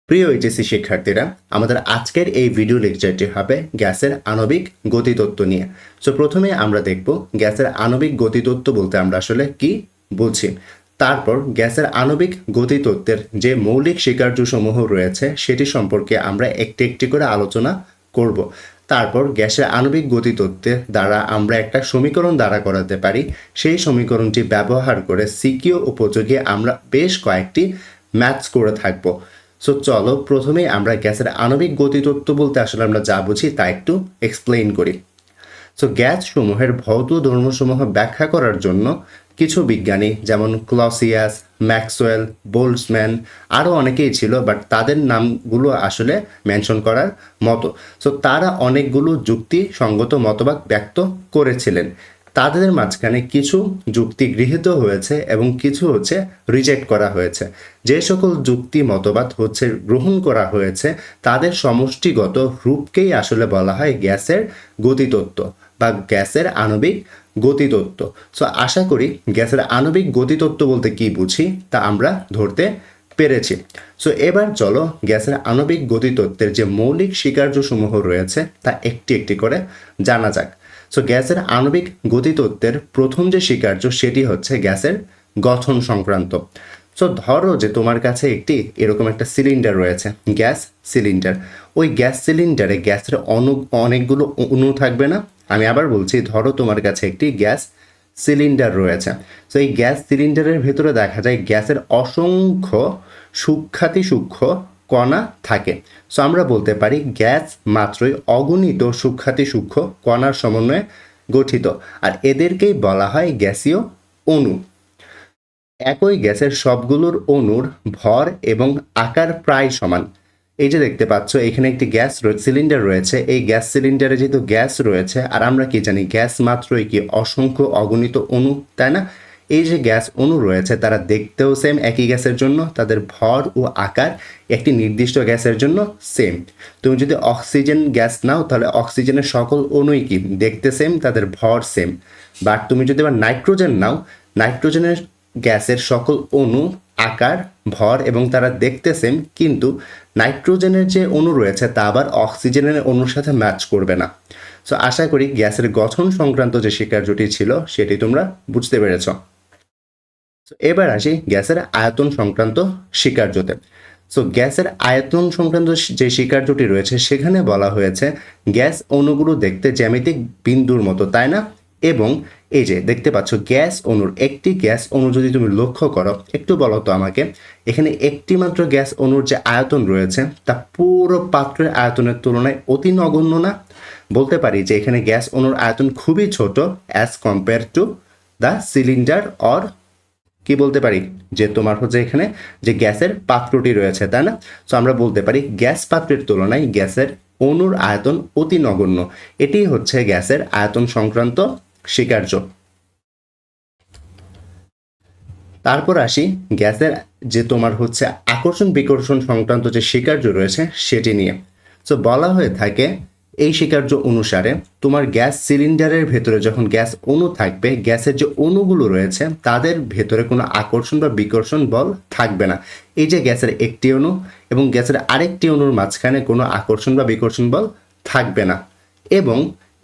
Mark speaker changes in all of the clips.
Speaker 1: প্রিয় এইচএসসি শিক্ষার্থীরা, আমাদের আজকের এই ভিডিও লেকচারটি হবে গ্যাসের আণবিক গতিতত্ত্ব নিয়ে। সো প্রথমে আমরা দেখব গ্যাসের আণবিক গতিতত্ত্ব বলতে আমরা আসলে কি বুঝি। তারপর গ্যাসের আণবিক গতিতত্ত্বের যে মৌলিক স্বীকার্যসমূহ রয়েছে সেটি সম্পর্কে আমরা একটি একটি করে আলোচনা করব। তারপর গ্যাসের আণবিক গতিতত্ত্বের দ্বারা আমরা একটা সমীকরণ দ্বারা করাতে পারি। সেই সমীকরণটি ব্যবহার করে সিকিউ উপযোগী আমরা বেশ কয়েকটি ম্যাথস করে থাকবো। সো চলো প্রথমেই আমরা গ্যাসের আণবিক গতিতত্ত্ব বলতে আসলে আমরা যা বুঝি তা একটু এক্সপ্লেইন করি। সো গ্যাস সমূহের ভৌত ধর্মসমূহ ব্যাখ্যা করার জন্য কিছু বিজ্ঞানী যেমন ক্লসিয়াস, ম্যাক্সওয়েল, বোল্টজম্যান আরও অনেকেই ছিল, বাট তাদের নামগুলো আসলে মেনশন করার মতো। সো তারা অনেকগুলো যুক্তিসঙ্গত মতবাদ ব্যক্ত করেছিলেন। তাদের মাঝখানে কিছু যুক্তি গৃহীত হয়েছে এবং কিছু রিজেক্ট করা হয়েছে। যে সকল যুক্তি মতবাদ গ্রহণ করা হয়েছে তাদের সমষ্টিগত রূপকেই আসলে বলা হয় গ্যাসের গতিতত্ত্ব বা গ্যাসের আণবিক গতিতত্ত্ব। সো আশা করি গ্যাসের আণবিক গতিতত্ত্ব বলতে কি বুঝি তা আমরা ধরতে পেরেছি। সো এবার চলো গ্যাসের আণবিক গতিতত্ত্বের যে মৌলিক স্বীকার্যসমূহ রয়েছে তা একটি একটি করে জানা যাক। সো গ্যাসের আণবিক গতিতত্ত্বের প্রথম যে স্বীকার্য সেটি হচ্ছে গ্যাসের গঠন সংক্রান্ত। সো ধরো যে তোমার কাছে একটি এরকম একটা সিলিন্ডার রয়েছে, গ্যাস সিলিন্ডার। ওই গ্যাস সিলিন্ডারে গ্যাসের অনেকগুলো অণু থাকবে না? আমি আবার বলছি, ধরো তোমার কাছে একটি গ্যাস সিলিন্ডার রয়েছে। সো এই গ্যাস সিলিন্ডারের ভেতরে দেখা যায় গ্যাসের অসংখ্য সূক্ষ্ম কণা থাকে। সো আমরা বলতে পারি গ্যাস মাত্রই অগণিত সূক্ষ্ম কণার সমন্বয়ে গঠিত, আর এদেরকেই বলা হয় গ্যাসীয় অণু। একই গ্যাসের সবগুলোর অণুর ভর এবং আকার প্রায় সমান। এই যে দেখতে পাচ্ছ এখানে একটি গ্যাস সিলিন্ডার রয়েছে। এই গ্যাস সিলিন্ডারে যেহেতু গ্যাস রয়েছে, আর আমরা কি জানি গ্যাস মাত্রই কি অসংখ্য অগণিত অণু, তাই না? এই যে গ্যাস অণু রয়েছে তারা দেখতেও সেম, একই গ্যাসের জন্য তাদের ভর ও আকার একটি নির্দিষ্ট গ্যাসের জন্য সেম। তুমি যদি অক্সিজেন গ্যাস নাও তাহলে অক্সিজেনের সকল অণুই কি দেখতে সেম, তাদের ভর সেম। বাট তুমি যদি আবার নাইট্রোজেন নাও, নাইট্রোজেনের গ্যাসের সকল অণু, আকার, ভর এবং তারা দেখতে সেম, কিন্তু নাইট্রোজেনের যে অণু রয়েছে তা আবার অক্সিজেনের অণুর সাথে ম্যাচ করবে না। সো আশা করি গ্যাসের গঠন সংক্রান্ত যে স্বীকার্যটি ছিল সেটি তোমরা বুঝতে পেরেছ। এবার আসি গ্যাসের আয়তন সংক্রান্ত স্বীকার্যতে। সো গ্যাসের আয়তন সংক্রান্ত যে স্বীকার্যটি রয়েছে সেখানে বলা হয়েছে গ্যাস অণুগুলো দেখতে জ্যামিতিক বিন্দুর মতো, তাই না? এবং এই যে দেখতে পাচ্ছ গ্যাস অণুর একটি গ্যাস অণু যদি তুমি লক্ষ্য করো, একটু বলো তো আমাকে, এখানে একটি মাত্র গ্যাস অণুর যে আয়তন রয়েছে তা পুরো পাত্রের আয়তনের তুলনায় অতি নগণ্য না? বলতে পারি যে এখানে গ্যাস অণুর আয়তন খুবই ছোট as compare to the cylinder, or কি বলতে পারি যে তোমার এখানে যে গ্যাসের পাত্রটি রয়েছে, তাই না? সো আমরা বলতে পারি গ্যাস পাত্রের তুলনায় গ্যাসের অণুর আয়তন অতি নগণ্য। এটি হচ্ছে গ্যাসের আয়তন সংক্রান্ত স্বীকার্য। তারপর আসি গ্যাসের যে তোমার আকর্ষণ বিকর্ষণ সংক্রান্ত যে স্বীকার্য রয়েছে সেটি নিয়ে। সো বলা হয়ে থাকে এই স্বীকার্য অনুসারে তোমার গ্যাস সিলিন্ডারের ভেতরে যখন গ্যাস অণু থাকবে, গ্যাসের যে অণুগুলো রয়েছে তাদের ভেতরে কোনো আকর্ষণ বা বিকর্ষণ বল থাকবে না। এই যে গ্যাসের একটি অণু এবং গ্যাসের আরেকটি অণুর মাঝখানে কোনো আকর্ষণ বা বিকর্ষণ বল থাকবে না। এবং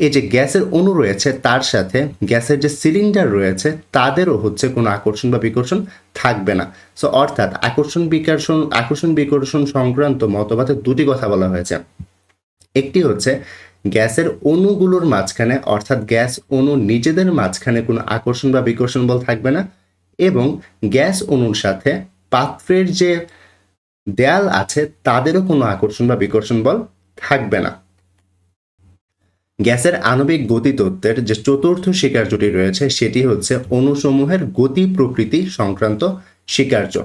Speaker 1: এই যে গ্যাসের অণু রয়েছে তার সাথে গ্যাসের যে সিলিন্ডার রয়েছে তাদেরও কোনো আকর্ষণ বা বিকর্ষণ থাকবে না। সো অর্থাৎ আকর্ষণ বিকর্ষণ সংক্রান্ত মতবাদে দুটি কথা বলা হয়েছে। একটি হচ্ছে গ্যাসের অণুগুলোর মাঝখানে, অর্থাৎ গ্যাস অণু নিজেদের মাঝখানে কোনো আকর্ষণ বা বিকর্ষণ বল থাকবে না, এবং গ্যাস অণুর সাথে পাত্রের যে দেয়াল আছে তাদেরও কোনো আকর্ষণ বা বিকর্ষণ বল থাকবে না। গ্যাসের আণবিক গতিতত্ত্বের যে চতুর্থ স্বীকার্যটি রয়েছে সেটি হচ্ছে অণুসমূহের গতি প্রকৃতি সংক্রান্ত স্বীকার্য।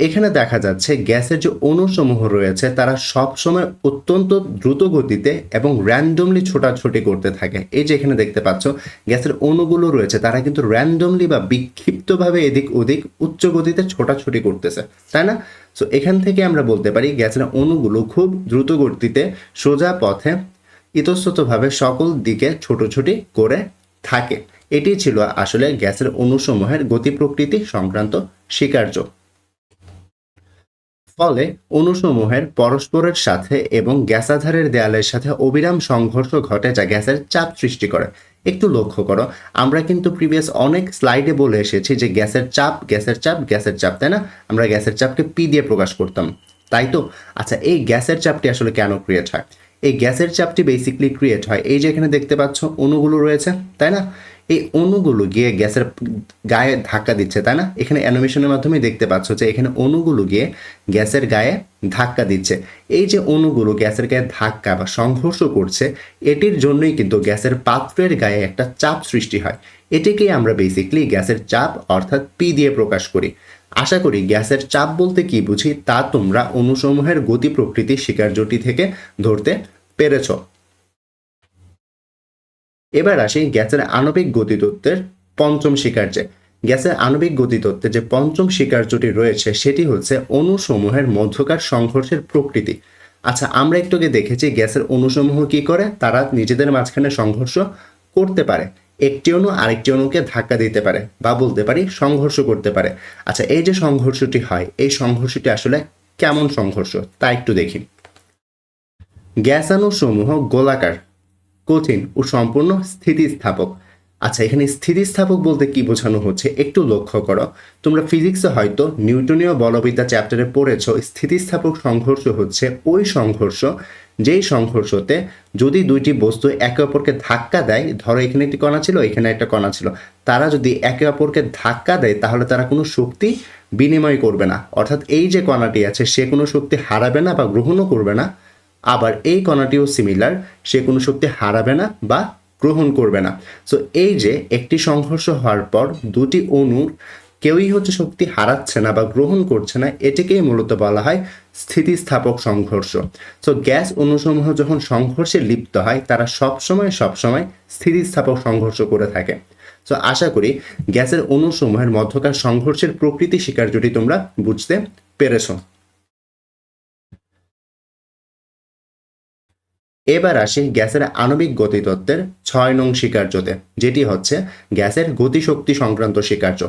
Speaker 1: এখানে দেখা যাচ্ছে গ্যাসের যে অণুসমূহ রয়েছে তারা সবসময় অত্যন্ত দ্রুত গতিতে এবং র্যান্ডমলি ছোটাছুটি করতে থাকে। এই যে এখানে দেখতে পাচ্ছ গ্যাসের অণুগুলো রয়েছে তারা কিন্তু র্যান্ডমলি বা বিক্ষিপ্তভাবে এদিক ওদিক উচ্চ গতিতে ছোটাছুটি করতেছে, তাই না? সো এখান থেকে আমরা বলতে পারি গ্যাসের অণুগুলো খুব দ্রুত গতিতে সোজা পথে ইতস্ততভাবে সকল দিকে ছোটাছুটি করে থাকে। এটি ছিল আসলে গ্যাসের অণুসমূহের গতি প্রকৃতি সংক্রান্ত স্বীকার্য। ফলে অণুসমূহের পরস্পরের সাথে এবং গ্যাসাধারের দেয়ালের সাথে অবিরাম সংঘর্ষ ঘটে যা গ্যাসের চাপ সৃষ্টি করে। একটু লক্ষ্য করো, আমরা কিন্তু প্রিভিয়াস অনেক স্লাইডে বলে এসেছি যে গ্যাসের চাপ গ্যাসের চাপ গ্যাসের চাপ, তাই না? আমরা গ্যাসের চাপকে পি দিয়ে প্রকাশ করতাম, তাই তো? আচ্ছা, এই গ্যাসের চাপটি আসলে কেন ক্রিয়েট হয়? এই গ্যাসের চাপটি বেসিকলি ক্রিয়েট হয়, এই যে এখানে দেখতে পাচ্ছ অণুগুলো রয়েছে, তাই না? এই অণুগুলো গিয়ে গ্যাসের গায়ে ধাক্কা দিচ্ছে, তাই না? এখানে অ্যানিমেশনের মাধ্যমে দেখতে পাচ্ছ যে এখানে অণুগুলো গিয়ে গ্যাসের গায়ে ধাক্কা দিচ্ছে। এই যে অণুগুলো গ্যাসের গায়ে ধাক্কা বা সংঘর্ষ করছে, এটির জন্যই কিন্তু গ্যাসের পাত্রের গায়ে একটা চাপ সৃষ্টি হয়। এটিকেই আমরা বেসিকলি গ্যাসের চাপ অর্থাৎ পি দিয়ে প্রকাশ করি। আশা করি গ্যাসের চাপ বলতে কি বুঝি তা তোমরা অণুসমূহের গতি প্রকৃতির স্বীকার্যটি থেকে ধরতে পেরেছ। এবার আসি গ্যাসের আণবিক গতিতত্ত্বের পঞ্চম স্বীকার্যে। গ্যাসের আণবিক গতিতত্ত্বে যে পঞ্চম স্বীকার্যটি রয়েছে সেটি হচ্ছে অণুসমূহের মধ্যকার সংঘর্ষের প্রকৃতি। আচ্ছা, আমরা একটু আগে দেখেছি গ্যাসের অণুসমূহ কি করে, তারা নিজেদের মাঝখানে সংঘর্ষ করতে পারে। একটি অণু আরেকটি অণুকে ধাক্কা দিতে পারে বা বলতে পারি সংঘর্ষ করতে পারে। আচ্ছা, এই যে সংঘর্ষটি হয়, এই সংঘর্ষটি আসলে কেমন সংঘর্ষ তা একটু দেখি। গ্যাসাণুসমূহ গোলাকার, কঠিন ও সম্পূর্ণ স্থিতিস্থাপক। আচ্ছা, এখানে স্থিতিস্থাপক বলতে কি বোঝানো হচ্ছে একটু লক্ষ্য করো। তোমরা ফিজিক্সে হয়তো নিউটনীয় বলবিদ্যা চ্যাপ্টারে পড়েছো, স্থিতিস্থাপক সংঘর্ষ হচ্ছে ওই সংঘর্ষ যেই সংঘর্ষতে যদি দুইটি বস্তু একে অপরকে ধাক্কা দেয়, ধরো এখানে একটি কণা ছিল এখানে একটা কণা ছিল, তারা যদি একে অপরকে ধাক্কা দেয় তাহলে তারা কোনো শক্তি বিনিময় করবে না, অর্থাৎ এই যে কণাটি আছে সে কোনো শক্তি হারাবে না বা গ্রহণও করবে না। আবার এই কণাটিও সিমিলার, সে কোনো শক্তি হারাবে না বা গ্রহণ করবে না। সো এই যে একটি সংঘর্ষ হওয়ার পর দুটি অণুর কেউই হচ্ছে শক্তি হারাচ্ছে না বা গ্রহণ করছে না, এটিকেই মূলত বলা হয় স্থিতিস্থাপক সংঘর্ষ। সো গ্যাস অণুসমূহ যখন সংঘর্ষে লিপ্ত হয় তারা সবসময় স্থিতিস্থাপক সংঘর্ষ করে থাকে। সো আশা করি গ্যাসের অণুসমূহের মধ্যকার সংঘর্ষের প্রকৃতি স্বীকার্যটি তোমরা বুঝতে পেরেছ। এবার আসি গ্যাসের আণবিক গতিতত্ত্বের 6 নং স্বীকার্যতে, যেটি হচ্ছে গ্যাসের গতিশক্তি সংক্রান্ত স্বীকার্য।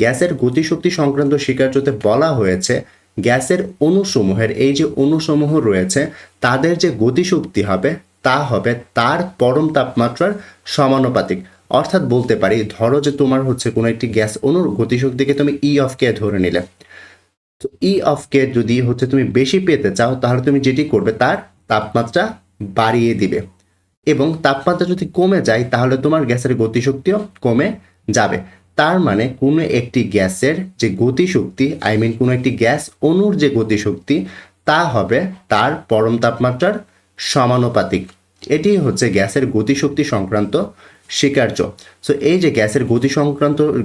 Speaker 1: গ্যাসের গতিশক্তি সংক্রান্ত স্বীকার্যতে বলা হয়েছে গ্যাসের অণুসমূহের এই যে অণুসমূহ রয়েছে তাদের যে গতিশক্তি হবে তা হবে তার পরম তাপমাত্রার সমানুপাতিক। অর্থাৎ বলতে পারি, ধরো যে তোমার হচ্ছে কোনো একটি গ্যাস অণুর গতিশক্তিকে তুমি ই অফ কে ধরে নিলে, তো ই অফ কে যদি হচ্ছে তুমি বেশি পেতে চাও তাহলে তুমি যেটি করবে তার তাপমাত্রা বাড়িয়ে দিবে, এবং তাপমাত্রা যদি কমে যায় তাহলে তোমার গ্যাসের গতিশক্তিও কমে যাবে। তার মানে কোনো একটি গ্যাসের যে গতিশক্তি, কোনো একটি গ্যাস অণুর যে গতিশক্তি তা হবে তার পরম তাপমাত্রার সমানুপাতিক। এটি হচ্ছে গ্যাসের গতিশক্তি সংক্রান্ত স্বীকার্য। সো এই যে গ্যাসের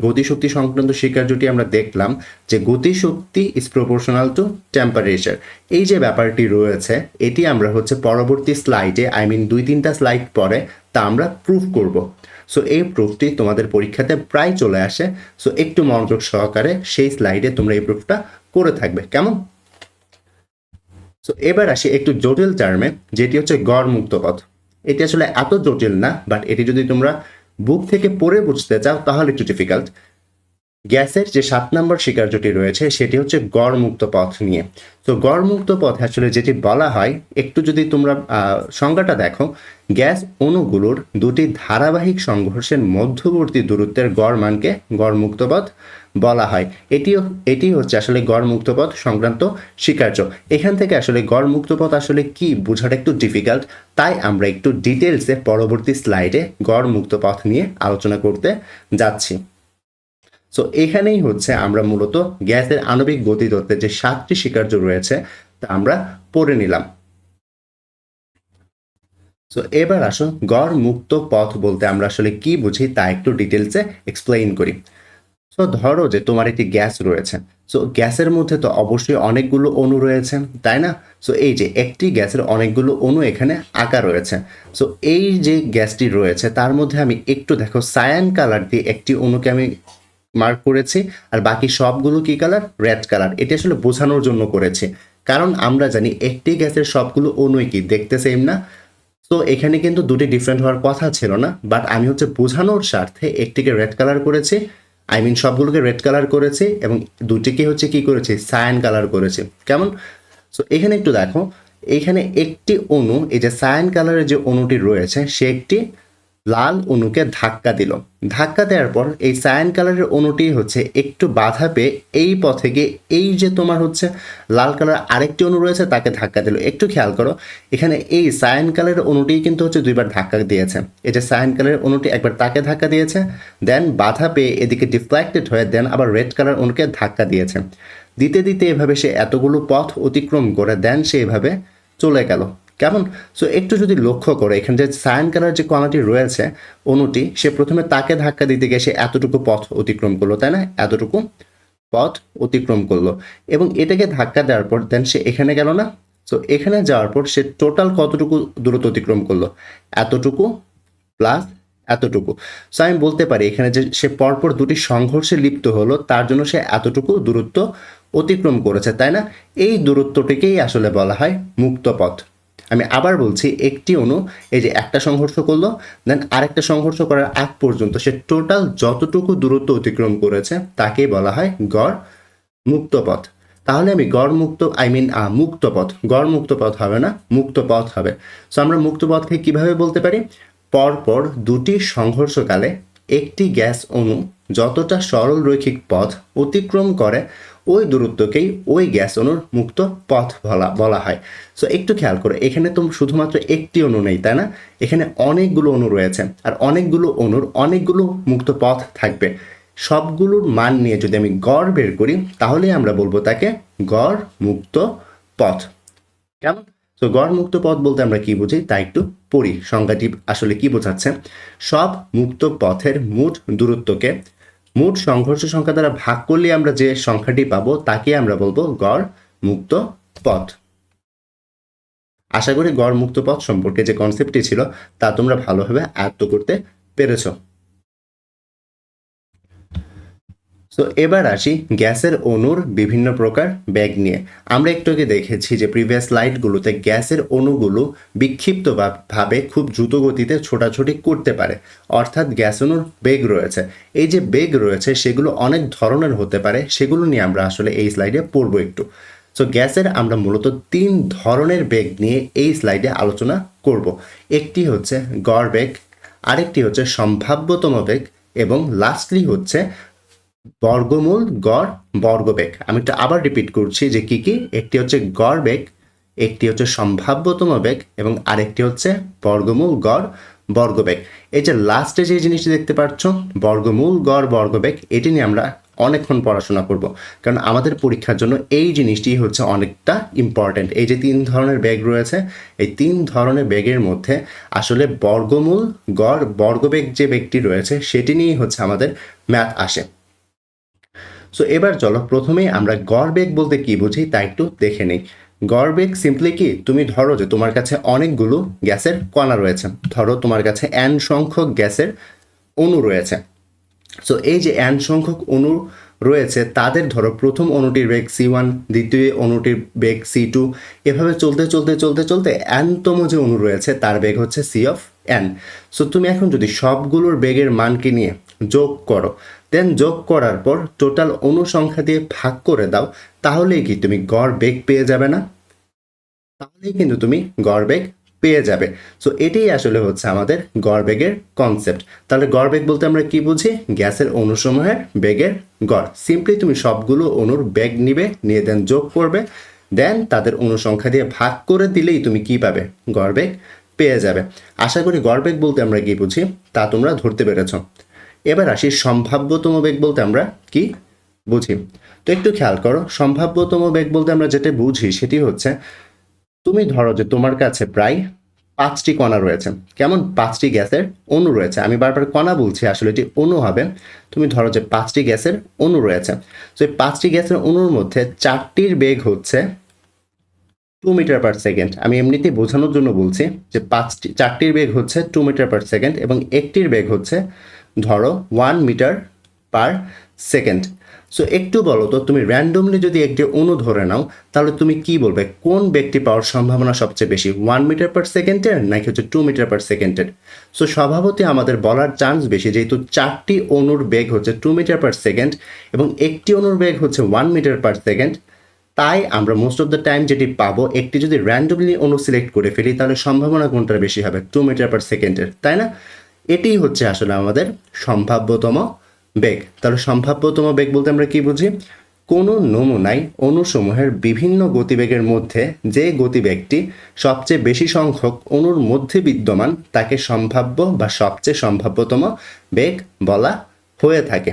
Speaker 1: গতিশক্তি সংক্রান্ত স্বীকার্যটি আমরা দেখলাম যে গতিশক্তি ইজ প্রপোর্শনাল টু টেম্পারেচার। এই যে ব্যাপারটি রয়েছে এটি আমরা হচ্ছে পরবর্তী স্লাইডে 2-3টা স্লাইড পরে তা আমরা প্রুফ করব। সো এই প্রুফটি তোমাদের পরীক্ষাতে প্রায় চলে আসে, সো একটু মনোযোগ সহকারে সেই স্লাইডে তোমরা এই প্রুফটা করে থাকবে, কেমন? সো এবার আসি একটু জটিল টার্মে, যেটি হচ্ছে গড় মুক্ত পথ। এটি আসলে এত জটিল না, বাট এটি যদি তোমরা বুক থেকে পড়ে বুঝতে চাও তাহলে একটু ডিফিকাল্ট। গ্যাসের যে 7 নম্বর স্বীকার্যটি রয়েছে সেটি হচ্ছে গড় মুক্ত পথ নিয়ে। তো গড় মুক্ত পথে আসলে যেটি বলা হয়, একটু যদি তোমরা সংজ্ঞাটা দেখো, গ্যাস অণুগুলোর দুটি ধারাবাহিক সংঘর্ষের মধ্যবর্তী দূরত্বের গড় মানকে গড় মুক্ত পথ বলা হয়। এটি হচ্ছে আসলে গড় মুক্ত পথ সংক্রান্ত স্বীকার্য। এখান থেকে আসলে গড় মুক্ত পথ আসলে কি বোঝাটা একটু ডিফিকাল্ট, তাই আমরা একটু ডিটেলসে পরবর্তী স্লাইডে গড় মুক্ত পথ নিয়ে আলোচনা করতে যাচ্ছি। সো এখানেই হচ্ছে আমরা মূলত গ্যাসের আণবিক গতিতত্ত্বের যে 7টি স্বীকার্য রয়েছে তা আমরা পড়ে নিলাম। সো এবার আসো গড় মুক্ত পথ বলতে আমরা আসলে কি বুঝি তা একটু ডিটেলসে এক্সপ্লেইন করি। সো ধরো যে তোমার একটি গ্যাস রয়েছে, সো গ্যাসের মধ্যে তো অবশ্যই অনেকগুলো অণু রয়েছে, তাই না? সো এই যে একটি গ্যাসের অনেকগুলো অণু এখানে আঁকা রয়েছে। সো এই যে গ্যাসটি রয়েছে তার মধ্যে আমি একটু দেখো সায়ান কালার দিয়ে একটি অণুকে আমি মার্ক করেছি, আর বাকি সবগুলো কি কালার? Red colour. এটি আসলে বোঝানোর জন্য করেছি, কারণ আমরা জানি একটি গ্যাসের সবগুলো অণুই কি দেখতে সেম না। তো এখানে কিন্তু দুটি ডিফারেন্ট হওয়ার কথা ছিল না, বাট আমি হচ্ছে বোঝানোর স্বার্থে একটিকে রেড কালার করেছি আই মিন সবগুলোকে রেড কালার করেছি এবং দুটিকে হচ্ছে কি করেছি, সায়ান কালার করেছি। কেমন? সো এখানে একটু দেখো, এইখানে একটি অণু, এই যে সায়ান কালারের যে অণুটি রয়েছে সে একটি লাল অণুকে ধাক্কা দিল। ধাক্কা দেওয়ার পর এই সায়ান কালারের অণুটি হচ্ছে একটু বাধা পেয়ে এই পথে গিয়ে এই যে তোমার হচ্ছে লাল কালার আরেকটি অণু রয়েছে তাকে ধাক্কা দিল। একটু খেয়াল করো, এখানে এই সায়ান কালারের অণুটি কিন্তু হচ্ছে দুইবার ধাক্কা দিয়েছে। এই যে সায়ান কালারের অণুটি একবার তাকে ধাক্কা দিয়েছে, দেন বাধা পেয়ে এদিকে ডিফ্লেক্টেড হয়ে দেন আবার রেড কালার অণুকে ধাক্কা দিয়েছে। দিতে দিতে এভাবে সে এতগুলো পথ অতিক্রম করে দেন সে এভাবে চলে গেল। কেমন? সো একটু যদি লক্ষ্য করে এখানে যে সায়ান কালার যে কণাটি রয়েছে অণুটি, সে প্রথমে তাকে ধাক্কা দিতে গিয়ে সে এতটুকু পথ অতিক্রম করলো, তাই না? এতটুকু পথ অতিক্রম করলো এবং এটাকে ধাক্কা দেওয়ার পর দেন সে এখানে গেল না? সো এখানে যাওয়ার পর সে টোটাল কতটুকু দূরত্ব অতিক্রম করলো? এতটুকু প্লাস এতটুকু। সো আমি বলতে পারি এখানে যে সে পরপর দুটি সংঘর্ষে লিপ্ত হলো তার জন্য সে এতটুকু দূরত্ব অতিক্রম করেছে, তাই না? এই দূরত্বটিকেই আসলে বলা হয় মুক্ত পথ। আমি আবার বলছি, একটি অণু এই যে একটা সংঘর্ষ করলো, দেন আরেকটা সংঘর্ষ করার আগ পর্যন্ত সে টোটাল যতটুকু দূরত্ব অতিক্রম করেছে তাকেই বলা হয় গড় মুক্ত পথ। তাহলে আমি গড় মুক্ত মুক্ত পথ, গড় মুক্ত পথ হবে না, মুক্ত পথ হবে। সো আমরা মুক্ত পথকে কিভাবে বলতে পারি? পরপর দুটি সংঘর্ষকালে একটি গ্যাস অণু যতটা সরল রৈখিক পথ অতিক্রম করে ওই দূরত্বকেই ওই গ্যাস অণুর মুক্ত পথ বলা হয়। সো একটু খেয়াল করো, এখানে তো শুধুমাত্র একটি অণু নেই, তাই না? এখানে অনেকগুলো অণু রয়েছে আর অনেকগুলো অণুর অনেকগুলো মুক্ত পথ থাকবে। সবগুলোর মান নিয়ে যদি আমি গড় বের করি তাহলে আমরা বলবো তাকে গড় মুক্ত পথ। কেমন? তো গড় মুক্ত পথ বলতে আমরা কি বুঝি তা একটু পড়ি, সংজ্ঞাটি আসলে কি বোঝাচ্ছে। সব মুক্ত পথের মোট দূরত্বকে মোট সংঘর্ষ সংখ্যা দ্বারা ভাগ করলে আমরা যে সংখ্যাটি পাবো তাকে আমরা বলবো গড় মুক্ত পথ। আশা করি গড় মুক্ত পথ সম্পর্কে যে কনসেপ্টটি ছিল তা তোমরা ভালোভাবে আয়ত্ত করতে পেরেছো। তো এবার আসি গ্যাসের অণুর বিভিন্ন প্রকার বেগ নিয়ে। আমরা একটু আগে দেখেছি যে প্রিভিয়াস স্লাইডগুলোতে গ্যাসের অণুগুলো বিক্ষিপ্তভাবে খুব দ্রুত গতিতে ছোটাছুটি করতে পারে, অর্থাৎ গ্যাস অণুর বেগ রয়েছে। এই যে বেগ রয়েছে সেগুলো অনেক ধরনের হতে পারে, সেগুলো নিয়ে আমরা আসলে এই স্লাইডে পড়বো একটু। সো গ্যাসের আমরা মূলত 3 ধরনের বেগ নিয়ে এই স্লাইডে আলোচনা করব। একটি হচ্ছে গড় বেগ, আরেকটি হচ্ছে সম্ভাব্যতম বেগ এবং লাস্টলি হচ্ছে বর্গমূল গড় বর্গবেগ। আমি একটু আবার রিপিট করছি যে কি কি, একটি হচ্ছে গড় বেগ, একটি হচ্ছে সম্ভাব্যতম বেগ এবং আরেকটি হচ্ছে বর্গমূল গড় বর্গবেগ। এই যে লাস্টে যে জিনিসটি দেখতে পাচ্ছ বর্গমূল গড় বর্গবেগ, এটি নিয়ে আমরা অনেকক্ষণ পড়াশোনা করব, কারণ আমাদের পরীক্ষার জন্য এই জিনিসটি হচ্ছে অনেকটা ইম্পর্ট্যান্ট। এই যে 3 ধরনের বেগ রয়েছে, এই 3 ধরনের বেগের মধ্যে আসলে বর্গমূল গড় বর্গবেগ যে বেগটি রয়েছে সেটি নিয়েই হচ্ছে আমাদের ম্যাথ আসে। সো এবার চলো প্রথমেই আমরা গড় বেগ বলতে কি বুঝি তা একটু দেখে নিই। গড় বেগ সিম্পলি কি, তুমি ধরো যে তোমার কাছে অনেকগুলো গ্যাসের কণা রয়েছে, ধরো তোমার কাছে n সংখ্যক গ্যাসের অণু রয়েছে। সো এই যে n সংখ্যক অণু রয়েছে তাদের ধরো প্রথম অণুটির বেগ c1, দ্বিতীয় অণুটির বেগ c2, এভাবে চলতে চলতে চলতে চলতে nতম যে অণু রয়েছে তার বেগ হচ্ছে c অফ n। সো তুমি এখন যদি সবগুলোর বেগের মানকে নিয়ে যোগ করো, দেন যোগ করার পর টোটাল অণু সংখ্যা দিয়ে ভাগ করে দাও, তাহলেই কি তুমি গড় বেগ পেয়ে যাবে না? তাহলেই কিন্তু তুমি গড় বেগ পেয়ে যাবে। সো এটাই আসলে হচ্ছে আমাদের গড় বেগের কনসেপ্ট। তাহলে গড় বেগ বলতে আমরা কি বুঝি? গ্যাসের অণুসমূহের বেগের গড়। সিম্পলি তুমি সবগুলো অণুর বেগ নিবে, নিয়ে দেন যোগ করবে, দেন তাদের অণু সংখ্যা দিয়ে ভাগ করে দিলেই তুমি কি পাবে? গড় বেগ পেয়ে যাবে। আশা করি গড় বেগ বলতে আমরা কি বুঝি তা তোমরা ধরতে পেরেছ। এবার আসি সম্ভাব্যতম বেগ বলতে আমরা কি বুঝি। তো একটু খেয়াল করো, সম্ভাব্যতম বেগ বলতে আমরা যেটা বুঝি সেটি হচ্ছে, তুমি ধরো যে তোমার কাছে প্রায় 5টি কণা রয়েছে। কেমন? 5টি গ্যাসের অণু রয়েছে। আমি বারবার কণা বলছি, আসলে এটি অণু হবে। তুমি ধরো যে 5টি গ্যাসের অণু রয়েছে। তো এই 5টি গ্যাসের অণুর মধ্যে 4টির বেগ হচ্ছে 2 মিটার পার সেকেন্ড। আমি এমনিতেই বোঝানোর জন্য বলছি যে 4টির বেগ হচ্ছে 2 মিটার পার সেকেন্ড এবং একটির বেগ হচ্ছে ধরো 1 মিটার পার সেকেন্ড। সো একটু বলো তো, তুমি র্যান্ডমলি যদি একটি অণু ধরে নাও তাহলে তুমি কি বলবে কোন বেগটি পাওয়ার সম্ভাবনা সবচেয়ে বেশি, 1 মিটার/সেকেন্ডের নাকি হচ্ছে 2 মিটার/সেকেন্ডের? সো স্বভাবতই আমাদের বলার চান্স বেশি, যেহেতু 4টি অণুর বেগ হচ্ছে 2 মিটার/সেকেন্ড এবং একটি অণুর বেগ হচ্ছে 1 মিটার/সেকেন্ড। তাই আমরা মোস্ট অফ দ্য টাইম যেটি পাবো, একটি যদি র্যান্ডমলি অণু সিলেক্ট করে ফেলি তাহলে সম্ভাবনা কোনটার বেশি হবে, 2 মিটার/সেকেন্ডের, তাই না? এটিই হচ্ছে আসলে আমাদের সম্ভাব্যতম বেগ। তাহলে সম্ভাব্যতম বেগ বলতে আমরা কি বুঝি? কোনো নমুনায় অণুসমূহের বিভিন্ন গতিবেগের মধ্যে যে গতিবেগটি সবচেয়ে বেশি সংখ্যক অণুর মধ্যে বিদ্যমান তাকে সম্ভাব্য বা সবচেয়ে সম্ভাব্যতম বেগ বলা হয়ে থাকে।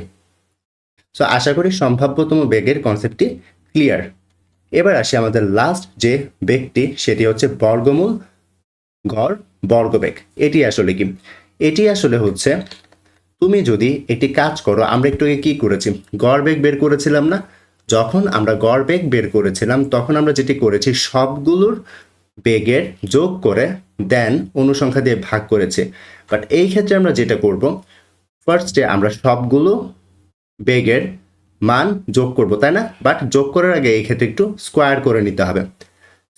Speaker 1: সো আশা করি সম্ভাব্যতম বেগের কনসেপ্টটি ক্লিয়ার। এবার আসি আমাদের লাস্ট যে বেগটি, সেটি হচ্ছে বর্গমূল গড় বর্গবেগ। এটি আসলে কি? এটি আসলে হচ্ছে, তুমি যদি একটি কাজ করো, আমরা একটু আগে কি করেছি, গড় বেগ বের করেছিলাম না? যখন আমরা গড় বেগ বের করেছিলাম তখন আমরা যেটি করেছি সবগুলোর বেগের যোগ করে দেন অনুসংখ্যা দিয়ে ভাগ করেছি। বাট এই ক্ষেত্রে আমরা যেটা করব, ফার্স্টে আমরা সবগুলো বেগের মান যোগ করব, তাই না? বাট যোগ করার আগে এই ক্ষেত্রে একটু স্কোয়ার করে নিতে হবে,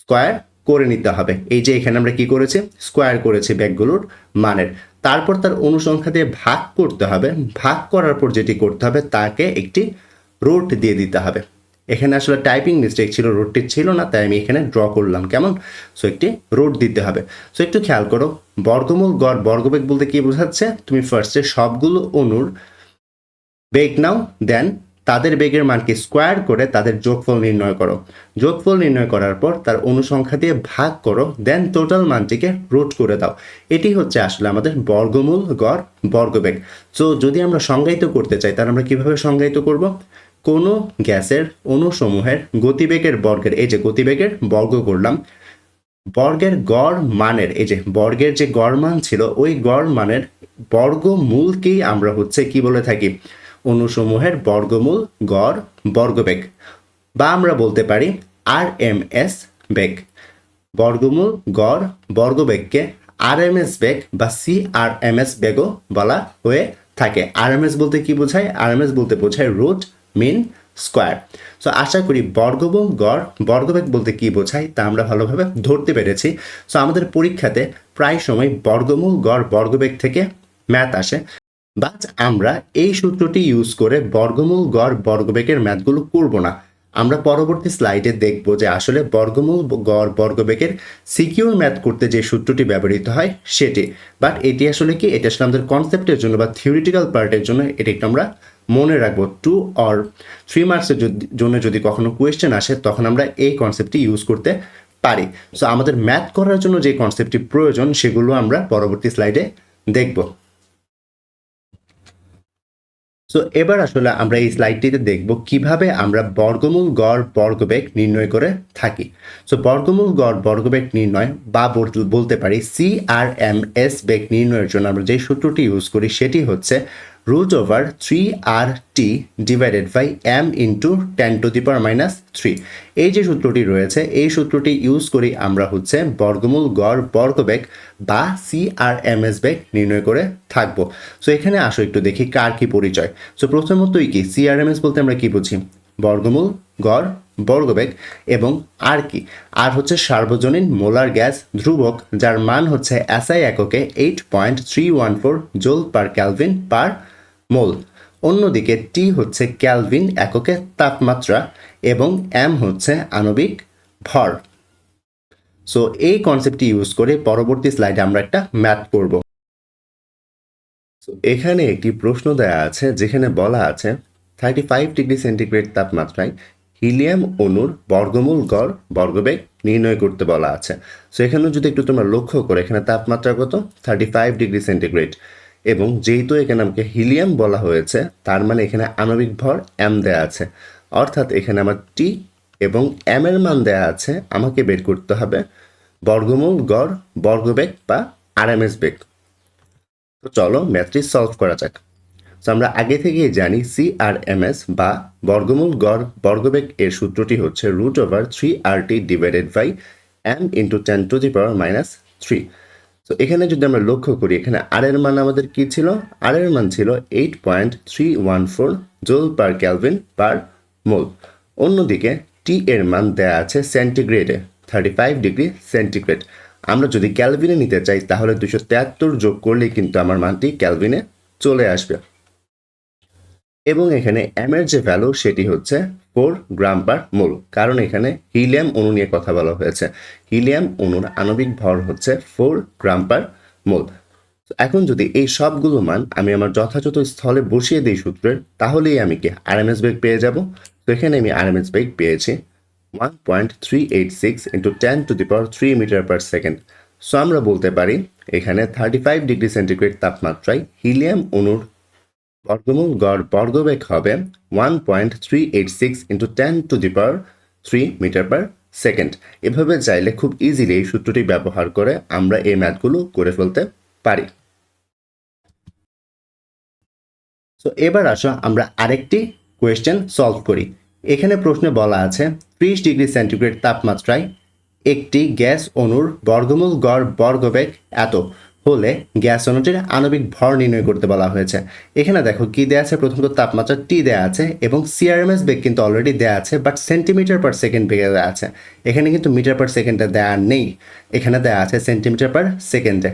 Speaker 1: স্কোয়ার করে নিতে হবে। এই যে এখানে আমরা কি করেছি, স্কোয়ার করেছি বেগগুলোর মানের, তারপর তার অনুসংখ্যা দিয়ে ভাগ করতে হবে। ভাগ করার পর যেটি করতে হবে, তাকে একটি রুট দিয়ে দিতে হবে। এখানে আসলে টাইপিং মিস্টেক ছিল, রুটটি ছিল না, তাই আমি এখানে ড্র করলাম, কেমন? সো একটি রুট দিতে হবে। সো একটু খেয়াল করো, বর্গমূল গড় বর্গবেগ বলতে কি বোঝাচ্ছে, তুমি ফার্স্টে সবগুলো অণুর বেগ নাও, দেন তাদের বেগের মানকে স্কোয়ার করে তাদের যোগফল নির্ণয় করো। যোগফল নির্ণয় করার পর তার অনুসংখ্যা দিয়ে ভাগ করো, দেন টোটাল মানটিকে রুট করে দাও। এটি হচ্ছে আসলে আমাদের বর্গমূল গড় বর্গবেগ। সো যদি আমরা সংজ্ঞায়িত করতে চাই তাহলে আমরা কিভাবে সংজ্ঞায়িত করব? কোনো গ্যাসের অণুসমূহের গতিবেগের বর্গের, এই যে গতিবেগের বর্গ করলাম, বর্গের গড় মানের, এই যে বর্গের যে গড় মান ছিল ওই গড় মানের বর্গমূলকেই আমরা হচ্ছে কি বলে থাকি, অণুসমূহের বর্গমূল গড় বর্গবেগ, বা আমরা বলতে পারি আরএমএস বেগ। বর্গমূল গড় বর্গবেগকে আরএমএস বেগ বা সিআরএমএস বেগও বলা হয়ে থাকে। আরএমএস বলতে কি বোঝায়? আরএমএস বলতে বোঝায় রুট মিন স্কোয়ার। সো আশা করি বর্গমূল গড় বর্গবেগ বলতে কি বোঝায় তা আমরা ভালোভাবে ধরতে পেরেছি। সো আমাদের পরীক্ষাতে প্রায় সময় বর্গমূল গড় বর্গবেগ থেকে ম্যাথ আসে, বাট আমরা এই সূত্রটি ইউজ করে বর্গমূল গড় বর্গবেগের ম্যাথগুলো করব না। আমরা পরবর্তী স্লাইডে দেখব যে আসলে বর্গমূল গড় বর্গবেগের সিকিউর ম্যাথ করতে যে সূত্রটি ব্যবহৃত হয় সেটি। বাট এটি আসলে কি, এটা আসলে আমাদের কনসেপ্টের জন্য বা থিওরিটিক্যাল পার্টের জন্য এটি একটু আমরা মনে রাখবো। 2 or 3 মার্কসের জন্য যদি কখনো কোয়েশ্চেন আসে তখন আমরা এই কনসেপ্টটি ইউজ করতে পারি। সো আমাদের ম্যাথ করার জন্য যে কনসেপ্টটি প্রয়োজন সেগুলো আমরা পরবর্তী স্লাইডে দেখব। সো এবার আসলে আমরা এই স্লাইডটিতে দেখব কিভাবে আমরা বর্গমূল গড় বর্গবেগ নির্ণয় করে থাকি। সো বর্গমূল গড় বর্গবেগ নির্ণয় বা বলতে পারি সিআরএমএস বেগ নির্ণয়ের জন্য আমরা যে সূত্রটি ইউজ করি সেটি হচ্ছে √3RT divided by m into 10⁻³ এই যে সূত্রটি রয়েছে এই সূত্রটি ইউজ করি আমরা হচ্ছে বর্গমূল গড় বর্গবেগ বা সিআরএমএস বেগ নির্ণয় করে থাকবো। সো এখানে আসো একটু দেখি কার কি পরিচয়। সো প্রথমতই কি সিআরএমএস বলতে আমরা কি বুঝি, বর্গমূল গড় বর্গবেগ, এবং আর কি, আর হচ্ছে সার্বজনীন মোলার গ্যাস ধ্রুবক যার মান হচ্ছে এসআই এককে 8.314 জুল পার কেলভিন পার মোল। অন্যদিকে টি হচ্ছে ক্যালভিন এককে তাপমাত্রা এবং এম হচ্ছে আণবিক ভর। সো এই কনসেপ্টটি ইউজ করে পরবর্তী স্লাইডে আমরা একটা ম্যাথ করব। সো এখানে একটি প্রশ্ন দেওয়া আছে যেখানে বলা আছে 35°C তাপমাত্রায় হিলিয়াম অণুর বর্গমূল গড় বর্গবেগ নির্ণয় করতে বলা আছে। সো এখানে যদি একটু তোমরা লক্ষ্য করো, এখানে তাপমাত্রা কত, 35°C, এবং যেহেতু এখানে আমাকে হিলিয়াম বলা হয়েছে তার মানে এখানে আণবিক ভর এম দেয়া আছে, অর্থাৎ এখানে আমার টি এবং এম এর মান দেয়া আছে, আমাকে বের করতে হবে বর্গমূল গড় বর্গবেগ বা আরএমএস বেগ। তো চলো ম্যাথটি সলভ করা যাক। সো আমরা আগে থেকেই জানি সিআরএমএস বা বর্গমূল গড় বর্গবেগ এর সূত্রটি হচ্ছে √3RT divided by m into 10⁻³ তো এখানে যদি আমরা লক্ষ্য করি, এখানে আর এর মান আমাদের কি ছিল? আর এর মান ছিল 8.314 জুল পার কেলভিন পার মোল। অন্যদিকে টি এর মান দেয়া আছে সেন্টিগ্রেডে 35 ডিগ্রি সেন্টিগ্রেড। আমরা যদি ক্যালভিনে নিতে চাই তাহলে 273 যোগ করলেই কিন্তু আমার মানটি ক্যালভিনে চলে আসবে। এবং এখানে এম এর যে ভ্যালু সেটি হচ্ছে 4 গ্রাম পার মোল, কারণ এখানে হিলিয়াম অণু নিয়ে কথা বলা হয়েছে। হিলিয়াম অণুর আণবিক ভর হচ্ছে 4 গ্রাম পার মোল। এখন যদি এই সবগুলো মান আমি আমার যথাযথ স্থলে বসিয়ে দিই সূত্রের, তাহলেই আমি কি আরএমএস বেগ পেয়ে যাব। তো এখানে আমি আরএমএস বেগ পেয়েছি 1.386 into 10⁻³ metre per second. So আমরা বলতে পারি এখানে 35 ডিগ্রি সেন্টিগ্রেড তাপমাত্রায় হিলিয়াম অণুর বর্গমূল গড় বর্গবেগ হবে 1.386 ইন্টু 10⁻³ মিটার পার সেকেন্ড। এভাবে চাইলে খুব ইজিলি এই সূত্রটি ব্যবহার করে আমরা এই ম্যাথগুলো করে ফেলতে পারি। তো এবার আসো আমরা আরেকটি কোয়েশ্চেন সলভ করি। এখানে প্রশ্নে বলা আছে 30 ডিগ্রি সেন্টিগ্রেড তাপমাত্রায় একটি গ্যাস অণুর বর্গমূল গড় বর্গবেগ এত হলে গ্যাস অণুটির আণবিক ভর নির্ণয় করতে বলা হয়েছে। এখানে দেখো কি দেয়া আছে, প্রথমত তাপমাত্রা টি দেয়া আছে এবং সিআরএমএস বেগ কিন্তু অলরেডি দেয়া আছে, বাট সেন্টিমিটার পার সেকেন্ড বেগে দেওয়া আছে। এখানে কিন্তু মিটার পার সেকেন্ডে দেয়া নেই, এখানে দেয়া আছে সেন্টিমিটার পার সেকেন্ডে।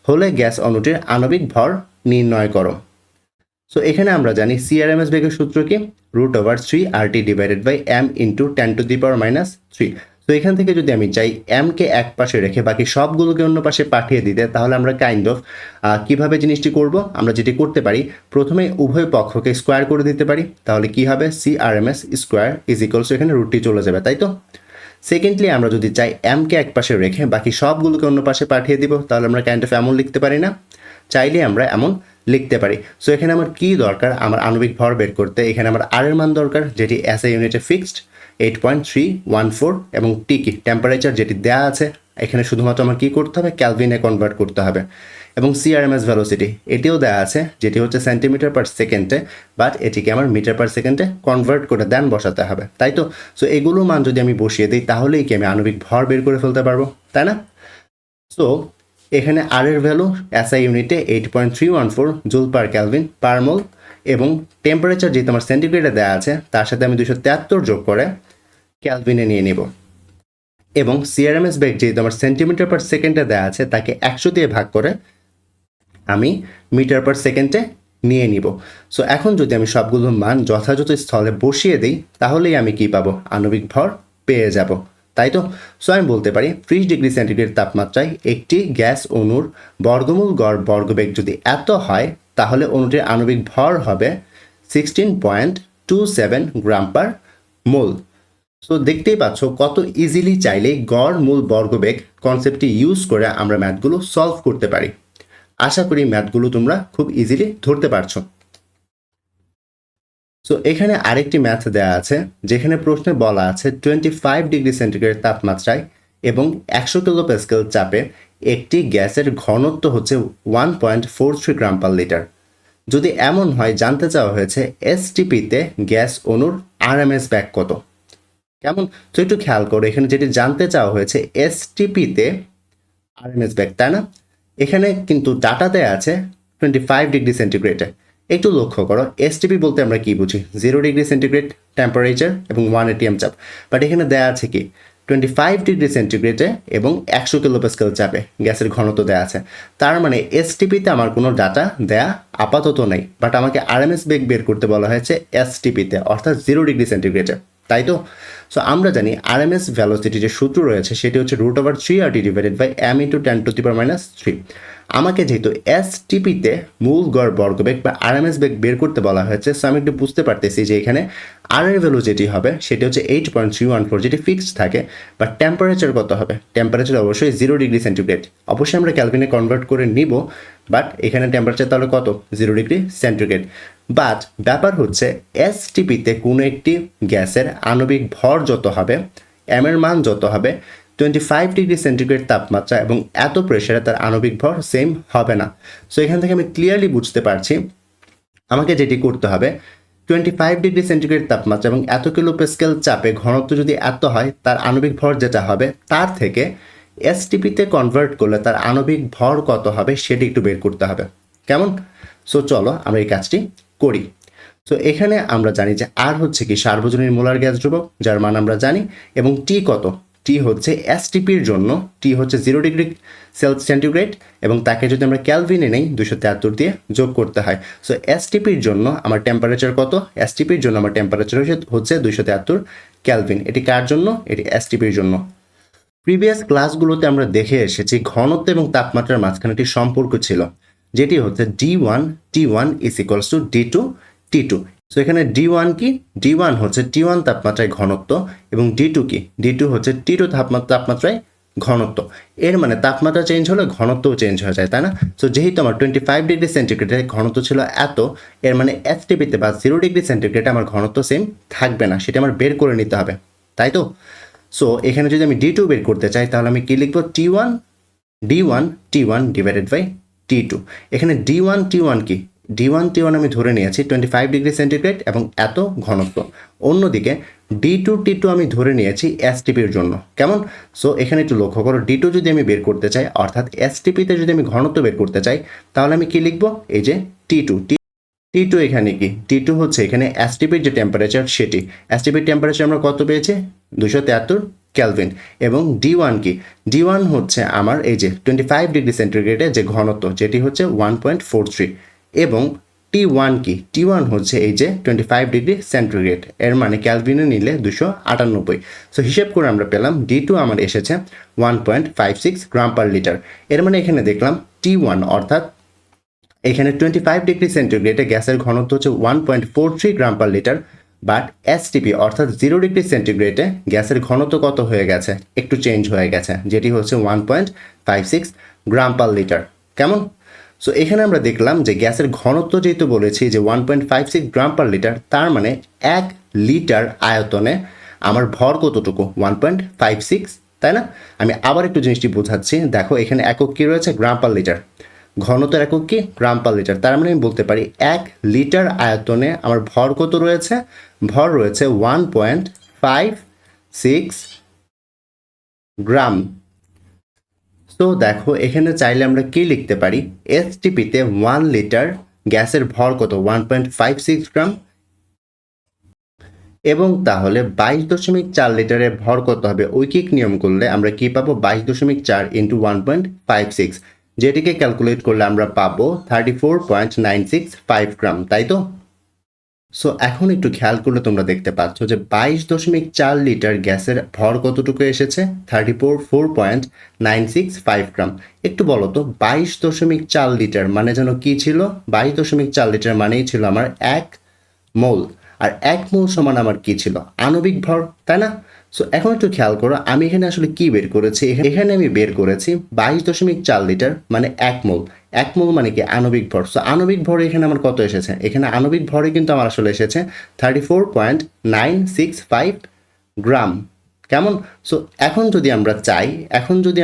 Speaker 1: হলে গ্যাস অণুটির আণবিক ভর নির্ণয় করো। সো এখানে আমরা জানি সিআরএমএস বেগের সূত্র কি, √3 RT divided by m into 10⁻³ তো এখান থেকে যদি আমি চাই m কে এক পাশে রেখে বাকি সবগুলোকে অন্য পাশে পাঠিয়ে দিতে, তাহলে আমরা কাইন্ড অফ কিভাবে জিনিসটি করব, আমরা যেটি করতে পারি প্রথমে উভয় পক্ষকে স্কোয়ার করে দিতে পারি। তাহলে কি হবে, সিআরএমএস স্কোয়ার ইজ ইকুয়ালস এখানে √t চলে যাবে, তাই তো। সেকেন্ডলি আমরা যদি চাই m কে এক পাশে রেখে বাকি সবগুলোকে অন্য পাশে পাঠিয়ে দিব, তাহলে আমরা কাইন্ড অফ এমন লিখতে পারি না, চাইলে আমরা এমন লিখতে পারি। সো এখানে আমার কি দরকার, আমার আণবিক ভর বের করতে এখানে আমার আর এর মান দরকার, যেটি এসআই ইউনিটে ফিক্সড 8.314 এবং টি কি টেম্পারেচার যেটি দেয়া আছে, এখানে শুধুমাত্র আমার কি করতে হবে, ক্যালভিনে কনভার্ট করতে হবে। এবং সিআরএমএস ভ্যালোসিটি এটিও দেওয়া আছে, যেটি হচ্ছে সেন্টিমিটার পার সেকেন্ডে, বাট এটিকে আমার মিটার পার সেকেন্ডে কনভার্ট করে দেন বসাতে হবে, তাই তো। সো এগুলো মান যদি আমি বসিয়ে দিই তাহলেই কি আমি আণবিক ভর বের করে ফেলতে পারবো, তাই না। সো এখানে আর এর ভ্যালু এসআই ইউনিটে 8.314 জুল পার ক্যালভিন পার মোল এবং টেম্পারেচার যেহেতু আমার সেন্টিগ্রেডে দেওয়া আছে তার সাথে আমি 273 যোগ করে ক্যালভিনে নিয়ে নেব। এবং সিআরএমএস বেগ যেহেতু আমার সেন্টিমিটার পার সেকেন্ডে দেওয়া আছে তাকে 100 দিয়ে ভাগ করে আমি মিটার পার সেকেন্ডে নিয়ে নিব। সো এখন যদি আমি সবগুলো মান যথাযথ স্থলে বসিয়ে দিই তাহলেই আমি কি পাবো, আণবিক ভর পেয়ে যাব, তাই তো। সো আমি বলতে পারি 30 ডিগ্রি সেন্টিগ্রেড তাপমাত্রায় একটি গ্যাস অণুর বর্গমূল গড় বর্গবেগ যদি এত হয় তাহলে অণুটির আণবিক ভর হবে 16.27 গ্রাম পার মোল। সো দেখতেই পাচ্ছ কত ইজিলি চাইলেই গড় মূল বর্গবেগ কনসেপ্টটি ইউজ করে আমরা ম্যাথগুলো সলভ করতে পারি। আশা করি ম্যাথগুলো তোমরা খুব ইজিলি ধরতে পারছো। সো এখানে আরেকটি ম্যাথ দেওয়া আছে, যেখানে প্রশ্নে বলা আছে 25 ডিগ্রি সেন্টিগ্রেড তাপমাত্রায় এবং 100 কিলোপ্যাসকেল চাপে একটি গ্যাসের ঘনত্ব হচ্ছে 1.43 গ্রাম পার লিটার। যদি এমন হয় জানতে চাওয়া হয়েছে এসটিপিতে গ্যাস অণুর আরএমএস ব্যাগ কত। কেমন, তো একটু খেয়াল করো, এখানে যেটি জানতে চাওয়া হয়েছে এসটিপিতে আরএমএস ব্যাগ, তাই না। এখানে কিন্তু ডাটাতে আছে 25 ডিগ্রি সেন্টিগ্রেডে। একটু লক্ষ্য করো, এসটিপি বলতে আমরা কি বুঝি, 0 ডিগ্রি সেন্টিগ্রেড টেম্পারেচার এবং 1 atm চাপ, বাট এখানে দেওয়া আছে কি 25 ডিগ্রি সেন্টিগ্রেডে এবং 100 কিলোপ্যাসকেল চাপে গ্যাসের ঘনত্ব দেওয়া আছে। তার মানে এসটিপিতে আমার কোনো ডাটা দেয়া আপাতত নেই, বাট আমাকে আরএমএস বেগ বের করতে বলা হয়েছে এসটিপিতে, অর্থাৎ 0 ডিগ্রি সেন্টিগ্রেডে, তাই তো। সো আমরা জানি আরএমএস ভ্যালোসিটি যে সূত্র রয়েছে সেটি হচ্ছে √3 RT divided by m into 10⁻³ আমাকে যেহেতু এসটিপিতে মূল গড় বর্গবেগ বা আরএমএস বেগ বের করতে বলা হয়েছে, সো আমি একটু বুঝতে পারতেছি যে এখানে আর এর ভ্যালু যেটি হবে সেটি হচ্ছে 8.314 যেটি ফিক্সড থাকে, বা টেম্পারেচার কত হবে, টেম্পারেচার অবশ্যই 0 ডিগ্রি সেন্টিগ্রেড, অবশ্যই আমরা ক্যালভিনে কনভার্ট করে নিব, বাট এখানে টেম্পারেচার তাহলে কত, 0 ডিগ্রি সেন্টিগ্রেড। বাট ব্যাপার হচ্ছে এসটিপিতে কোনো একটি গ্যাসের আণবিক ভর যত হবে, এম এর মান যত হবে, 25 ডিগ্রি সেন্টিগ্রেড তাপমাত্রা এবং এত প্রেশারে তার আণবিক ভর সেম হবে না। সো এখান থেকে আমি ক্লিয়ারলি বুঝতে পারছি আমাকে যেটি করতে হবে, 25 ডিগ্রি সেন্টিগ্রেড তাপমাত্রা এবং এত কিলোপ্যাসকেল চাপে ঘনত্ব যদি এত হয়, তার আণবিক ভর যেটা হবে তার থেকে এসটিপিতে কনভার্ট করলে তার আণবিক ভর কত হবে সেটি একটু বের করতে হবে। কেমন? সো চলো আমরা এই কাজটি করি। সো এখানে আমরা জানি যে আর হচ্ছে কি সার্বজনীন মোলার গ্যাস ধ্রুবক, যার মান আমরা জানি, এবং টি কত, টি হচ্ছে এসটিপির জন্য টি হচ্ছে 0 ডিগ্রি সেন্টিগ্রেড, এবং তাকে যদি আমরা ক্যালভিনে নেই 273 দিয়ে যোগ করতে হয়। সো এসটিপির জন্য আমার টেম্পারেচার কত? এসটিপির জন্য আমার টেম্পারেচার হচ্ছে 273 ক্যালভিন। এটি কার জন্য? এটি এসটিপির জন্য। প্রিভিয়াস ক্লাসগুলোতে আমরা দেখে এসেছি ঘনত্ব এবং তাপমাত্রার মাঝখানে একটি সম্পর্ক ছিল, যেটি হচ্ছে D1 T1 is equals two D2 T2। So এখানে D1 কি? D1 হচ্ছে T1 তাপমাত্রায় ঘনত্ব, এবং D2 কি? D2 হচ্ছে T2 তাপমাত্রায় ঘনত্ব। এর মানে তাপমাত্রা চেঞ্জ হলে ঘনত্বও চেঞ্জ হয়ে যায়, তাই না? সো যেহেতু আমার 25 ডিগ্রি সেন্টিগ্রেডের ঘনত্ব ছিল এত, এর মানে এসটিপিতে বা 0 ডিগ্রি সেন্টিগ্রেডে আমার ঘনত্ব সেম থাকবে না, সেটা আমার বের করে নিতে হবে, তাই তো? সো এখানে যদি আমি D2 বের করতে চাই তাহলে আমি কি লিখব? D1 T1 divided by T2। এখানে D1 T1 কি? D1 T1 আমি ধরে নিয়েছি 25 ডিগ্রি সেন্টিগ্রেড এবং এত ঘনত্ব। অন্যদিকে D2 T2 আমি ধরে নিয়েছি এসটিপির জন্য। কেমন? সো এখানে একটু লক্ষ্য করো, D2 যদি আমি বের করতে চাই, অর্থাৎ এসটিপিতে যদি আমি ঘনত্ব বের করতে চাই, তাহলে আমি কি লিখব? এই যে T2 এখানে কি? T2 হচ্ছে এখানে এসটিপির যে টেম্পারেচার সেটি। এসটিপির টেম্পারেচার আমরা কত পেয়েছি? 273 ক্যালভিন। এবং D1 কি? D1 হচ্ছে আমার এই যে 25 ডিগ্রি সেন্টিগ্রেডে যে ঘনত্ব, যেটি হচ্ছে 1.43। এবং T1 কি? T1 হচ্ছে এই যে 25 ডিগ্রি সেন্টিগ্রেড, এর মানে ক্যালভিনে নিলে 298। সো হিসেব করে আমরা পেলাম D2 আমার এসেছে 1.56 গ্রাম পার লিটার। এর মানে এখানে দেখলাম T1 অর্থাৎ এখানে 25 ডিগ্রি সেন্টিগ্রেডে গ্যাসের ঘনত্ব হচ্ছে 1.43 গ্রাম পার লিটার, বাট এসটিপি অর্থাৎ 0 ডিগ্রি সেন্টিগ্রেডে গ্যাসের ঘনত্ব কত হয়ে গেছে? একটু চেঞ্জ হয়ে গেছে, যেটি হচ্ছে 1.56 গ্রাম পার লিটার। কেমন? সো এখানে আমরা দেখলাম যে গ্যাসের ঘনত্ব যেহেতু বলেছি যে 1.56 গ্রাম পার লিটার, তার মানে 1 লিটার আয়তনে আমার ভর কতটুকু? 1.56, তাই না? আমি আবার একটু জিনিসটি বোঝাচ্ছি। দেখো এখানে একক কী রয়েছে? গ্রাম পার লিটার। ঘনত্বের একক কি? গ্রাম পার লিটার। তার মানে আমি বলতে পারি 1 লিটার আয়তনে আমার ভর কত রয়েছে? ভর রয়েছে 1.56 গ্রাম। তো দেখো এখানে চাইলে আমরা কি লিখতে পারি? এসটিপিতে 1 লিটার গ্যাসের ভর কত? 1.56 গ্রাম। এবং তাহলে 22.4 লিটারের ভর কত হবে? ঐকিক নিয়ম করলে আমরা কি পাবো? 22.4 ইন্টু 1.56, যেটিকে ক্যালকুলেট করলে আমরা পাবো 34.965 গ্রাম, তাই তো? সো এখন একটু খেয়াল করলে তোমরা দেখতে পাচ্ছ যে 22.4 লিটার গ্যাসের ভর কতটুকু এসেছে? 34.965 গ্রাম। একটু বলো তো 22.4 লিটার মানে যেন কি ছিল? 22.4 লিটার মানেই ছিল আমার 1 মোল। আর 1 মোল সমান আমার কি ছিল? আণবিক ভর, তাই না? সো এখন একটু খেয়াল করো আমি এখানে আসলে কি বের করেছি। এখানে আমি বের করেছি 22.4 লিটার মানে 1 মোল। 1 মোল মানে কি? আণবিক ভর। সো আণবিক ভর এখানে আমার কত এসেছে? এখানে আণবিক ভরে কিন্তু আমার আসলে এসেছে 34.965 গ্রাম। কেমন? সো এখন যদি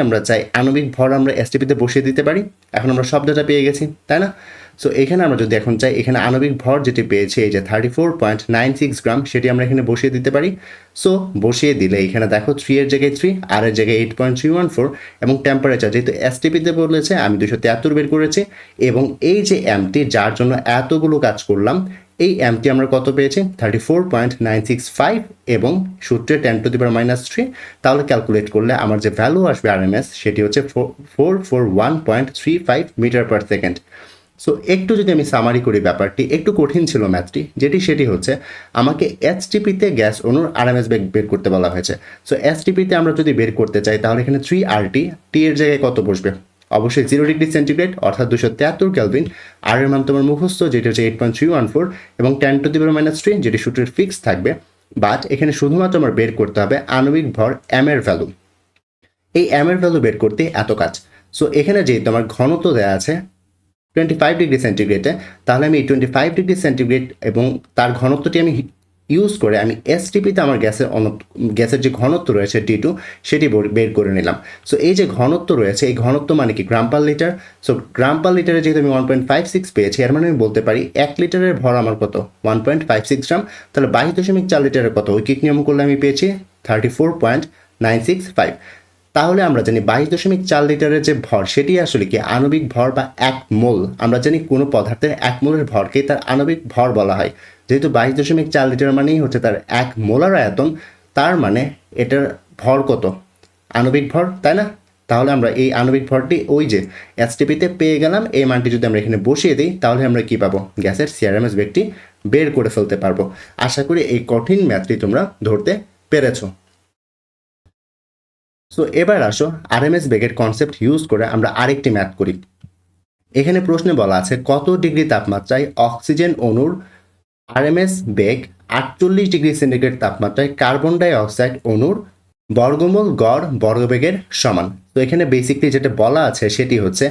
Speaker 1: আমরা চাই আণবিক ভর আমরা এসটিপিতে বসিয়ে দিতে পারি। এখন আমরা শব্দটা পেয়ে গেছি, তাই না? সো এখানে আমরা যদি এখন চাই, এখানে আণবিক ভর যেটি পেয়েছি এই যে 34.96 গ্রাম, সেটি আমরা এখানে বসিয়ে দিতে পারি। সো বসিয়ে দিলে এখানে দেখো 3 এর জায়গায় 3, আর এর জায়গায় 8.314, এবং টেম্পারেচার যেহেতু এসটিপিতে বলেছে আমি 273 বের করেছি। এবং এই যে এমটি যার জন্য এতগুলো কাজ করলাম, এই এমটি আমরা কত পেয়েছি? 34.965, এবং সূত্রে 10⁻³ তাহলে ক্যালকুলেট করলে আমার যে ভ্যালু আসবে আরএমএস সেটি হচ্ছে 441.35 মিটার পার সেকেন্ড। সো একটু যদি আমি সামারি করি, ব্যাপারটি একটু কঠিন ছিল ম্যাথটি, সেটি হচ্ছে আমাকে এসটিপিতে গ্যাস অণুর আরএমএস বেগ বের করতে বলা হয়েছে। সো এসটিপিতে আমরা যদি বের করতে চাই তাহলে এখানে 3RT, টি এর জায়গায় কত বসবে? অবশ্যই 0 ডিগ্রি সেন্টিগ্রেড অর্থাৎ 273 ক্যালভিন। আর এর মান তোমার মুখস্থ, যেটি হচ্ছে 8.314, এবং 10⁻³ যেটি সূত্রের ফিক্স থাকবে। বাট এখানে শুধুমাত্র আমার বের করতে হবে আণবিক ভর এম এর ভ্যালু। এই এম এর ভ্যালু বের করতে এত কাজ। সো এখানে যেহেতু আমার ঘনত্ব দেওয়া আছে 25 ডিগ্রি সেন্টিগ্রেডে, তাহলে আমি এই 25 ডিগ্রি সেন্টিগ্রেড এবং তার ঘনত্বটি আমি ইউজ করে আমি এসটিপিতে আমার গ্যাসের যে ঘনত্ব রয়েছে T2 সেটি বের করে নিলাম। সো এই যে ঘনত্ব রয়েছে, এই ঘনত্ব মানে কি? গ্রাম পার লিটার। সো গ্রাম পার লিটারে যেহেতু আমি 1.56 পেয়েছি, এর মানে আমি বলতে পারি 1 লিটারের ভর আমার কত? 1.56 গ্রাম। তাহলে 22.4 লিটারের কত? ঐকিক নিয়ম করলে আমি পেয়েছি 34.965। তাহলে আমরা জানি 22.4 লিটারের যে ভর সেটি আসলে কি আণবিক ভর বা 1 মোল। আমরা জানি কোনো পদার্থের 1 মোলের ভরকেই তার আণবিক ভর বলা হয়। যেহেতু 22.4 লিটার মানেই হচ্ছে তার 1 মোলার আয়তন, তার মানে এটার ভর কত? আণবিক ভর, তাই না? তাহলে আমরা এই আণবিক ভরটি ওই যে এসটিপিতে পেয়ে গেলাম। এই মানটি যদি আমরা এখানে বসিয়ে দিই তাহলে আমরা কি পাবো? গ্যাসের সিআরএমএস বেগটি বের করে ফেলতে পারবো। আশা করি এই কঠিন ম্যাথটি তোমরা ধরতে পেরেছো। সো এবার আসো আরএমএস বেগের কনসেপ্ট ইউজ করে আমরা আরেকটি ম্যাথ করি। এখানে প্রশ্নে বলা আছে কত ডিগ্রি তাপমাত্রায় অক্সিজেন অণুর আরএমএস বেগ 48 ডিগ্রি সেন্টিগ্রেড তাপমাত্রায় কার্বন ডাই অক্সাইড অণুর বর্গমূল গড় বর্গবেগের সমান। তো এখানে বেসিকলি যেটা বলা আছে সেটি হচ্ছে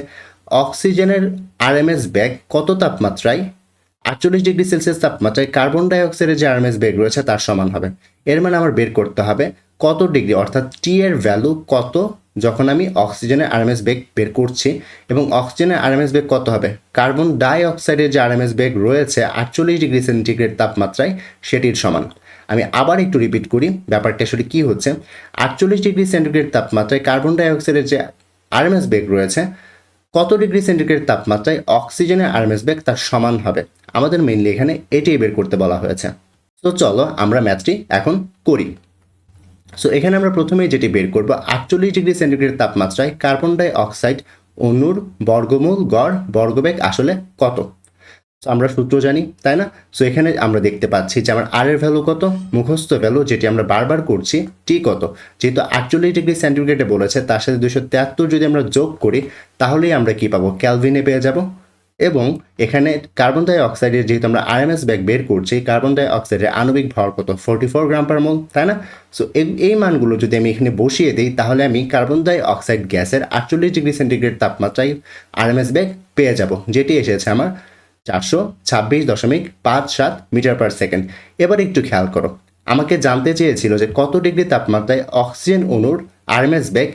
Speaker 1: অক্সিজেনের আরএমএস বেগ কত তাপমাত্রায় 48 ডিগ্রি সেলসিয়াস তাপমাত্রায় কার্বন ডাই অক্সাইডের যে আরএমএস বেগ রয়েছে তার সমান হবে। এর মানে আমার বের করতে হবে কত ডিগ্রি অর্থাৎ টি এর ভ্যালু কত যখন আমি অক্সিজেনের আরএমএস বেগ বের করছি, এবং অক্সিজেনের আরএমএস বেগ কত হবে কার্বন ডাই অক্সাইডের যে আরএমএস বেগ রয়েছে 48 ডিগ্রি সেন্টিগ্রেড তাপমাত্রায় সেটির সমান। আমি আবার একটু রিপিট করি ব্যাপারটা আসলে কী হচ্ছে। 48 ডিগ্রি সেন্টিগ্রেড তাপমাত্রায় কার্বন ডাই অক্সাইডের যে আরএমএস বেগ রয়েছে কত ডিগ্রি সেন্টিগ্রেড তাপমাত্রায় অক্সিজেনের আরএমএস বেগ তার সমান হবে। আমাদের মেইনলি এখানে এটাই বের করতে বলা হয়েছে। তো চলো আমরা ম্যাথটি এখন করি। সো এখানে আমরা প্রথমেই যেটি বের করব 48 ডিগ্রি সেন্টিগ্রেড তাপমাত্রায় কার্বন ডাই অক্সাইড অণুর বর্গমূল গড় বর্গবেগ আসলে কত। সো আমরা সূত্র জানি, তাই না? সো এখানে আমরা দেখতে পাচ্ছি যে আমার আর এর ভ্যালু কত, মুখস্থ ভ্যালু যেটি আমরা বারবার করছি, টি কত। যেহেতু 48 ডিগ্রি সেন্টিগ্রেডে বলেছে তার সাথে 273 যদি আমরা যোগ করি তাহলেই আমরা কি পাবো? ক্যালভিনে পেয়ে যাব। এবং এখানে কার্বন ডাই অক্সাইডের যেহেতু আমরা আরএমএস বেগ বের করছি, কার্বন ডাই অক্সাইডের আণবিক ভর কত? 44 গ্রাম পার মোল, তাই না? সো এই মানগুলো যদি আমি এখানে বসিয়ে দিই তাহলে আমি কার্বন ডাই অক্সাইড গ্যাসের 48 ডিগ্রি সেন্টিগ্রেড তাপমাত্রায় আরএমএস বেগ পেয়ে যাব, যেটি এসেছে আমার 426.57 মিটার পার সেকেন্ড। এবার একটু খেয়াল করো, আমাকে জানতে চেয়েছিল যে কত ডিগ্রি তাপমাত্রায় অক্সিজেন অণুর আরএমএস বেগ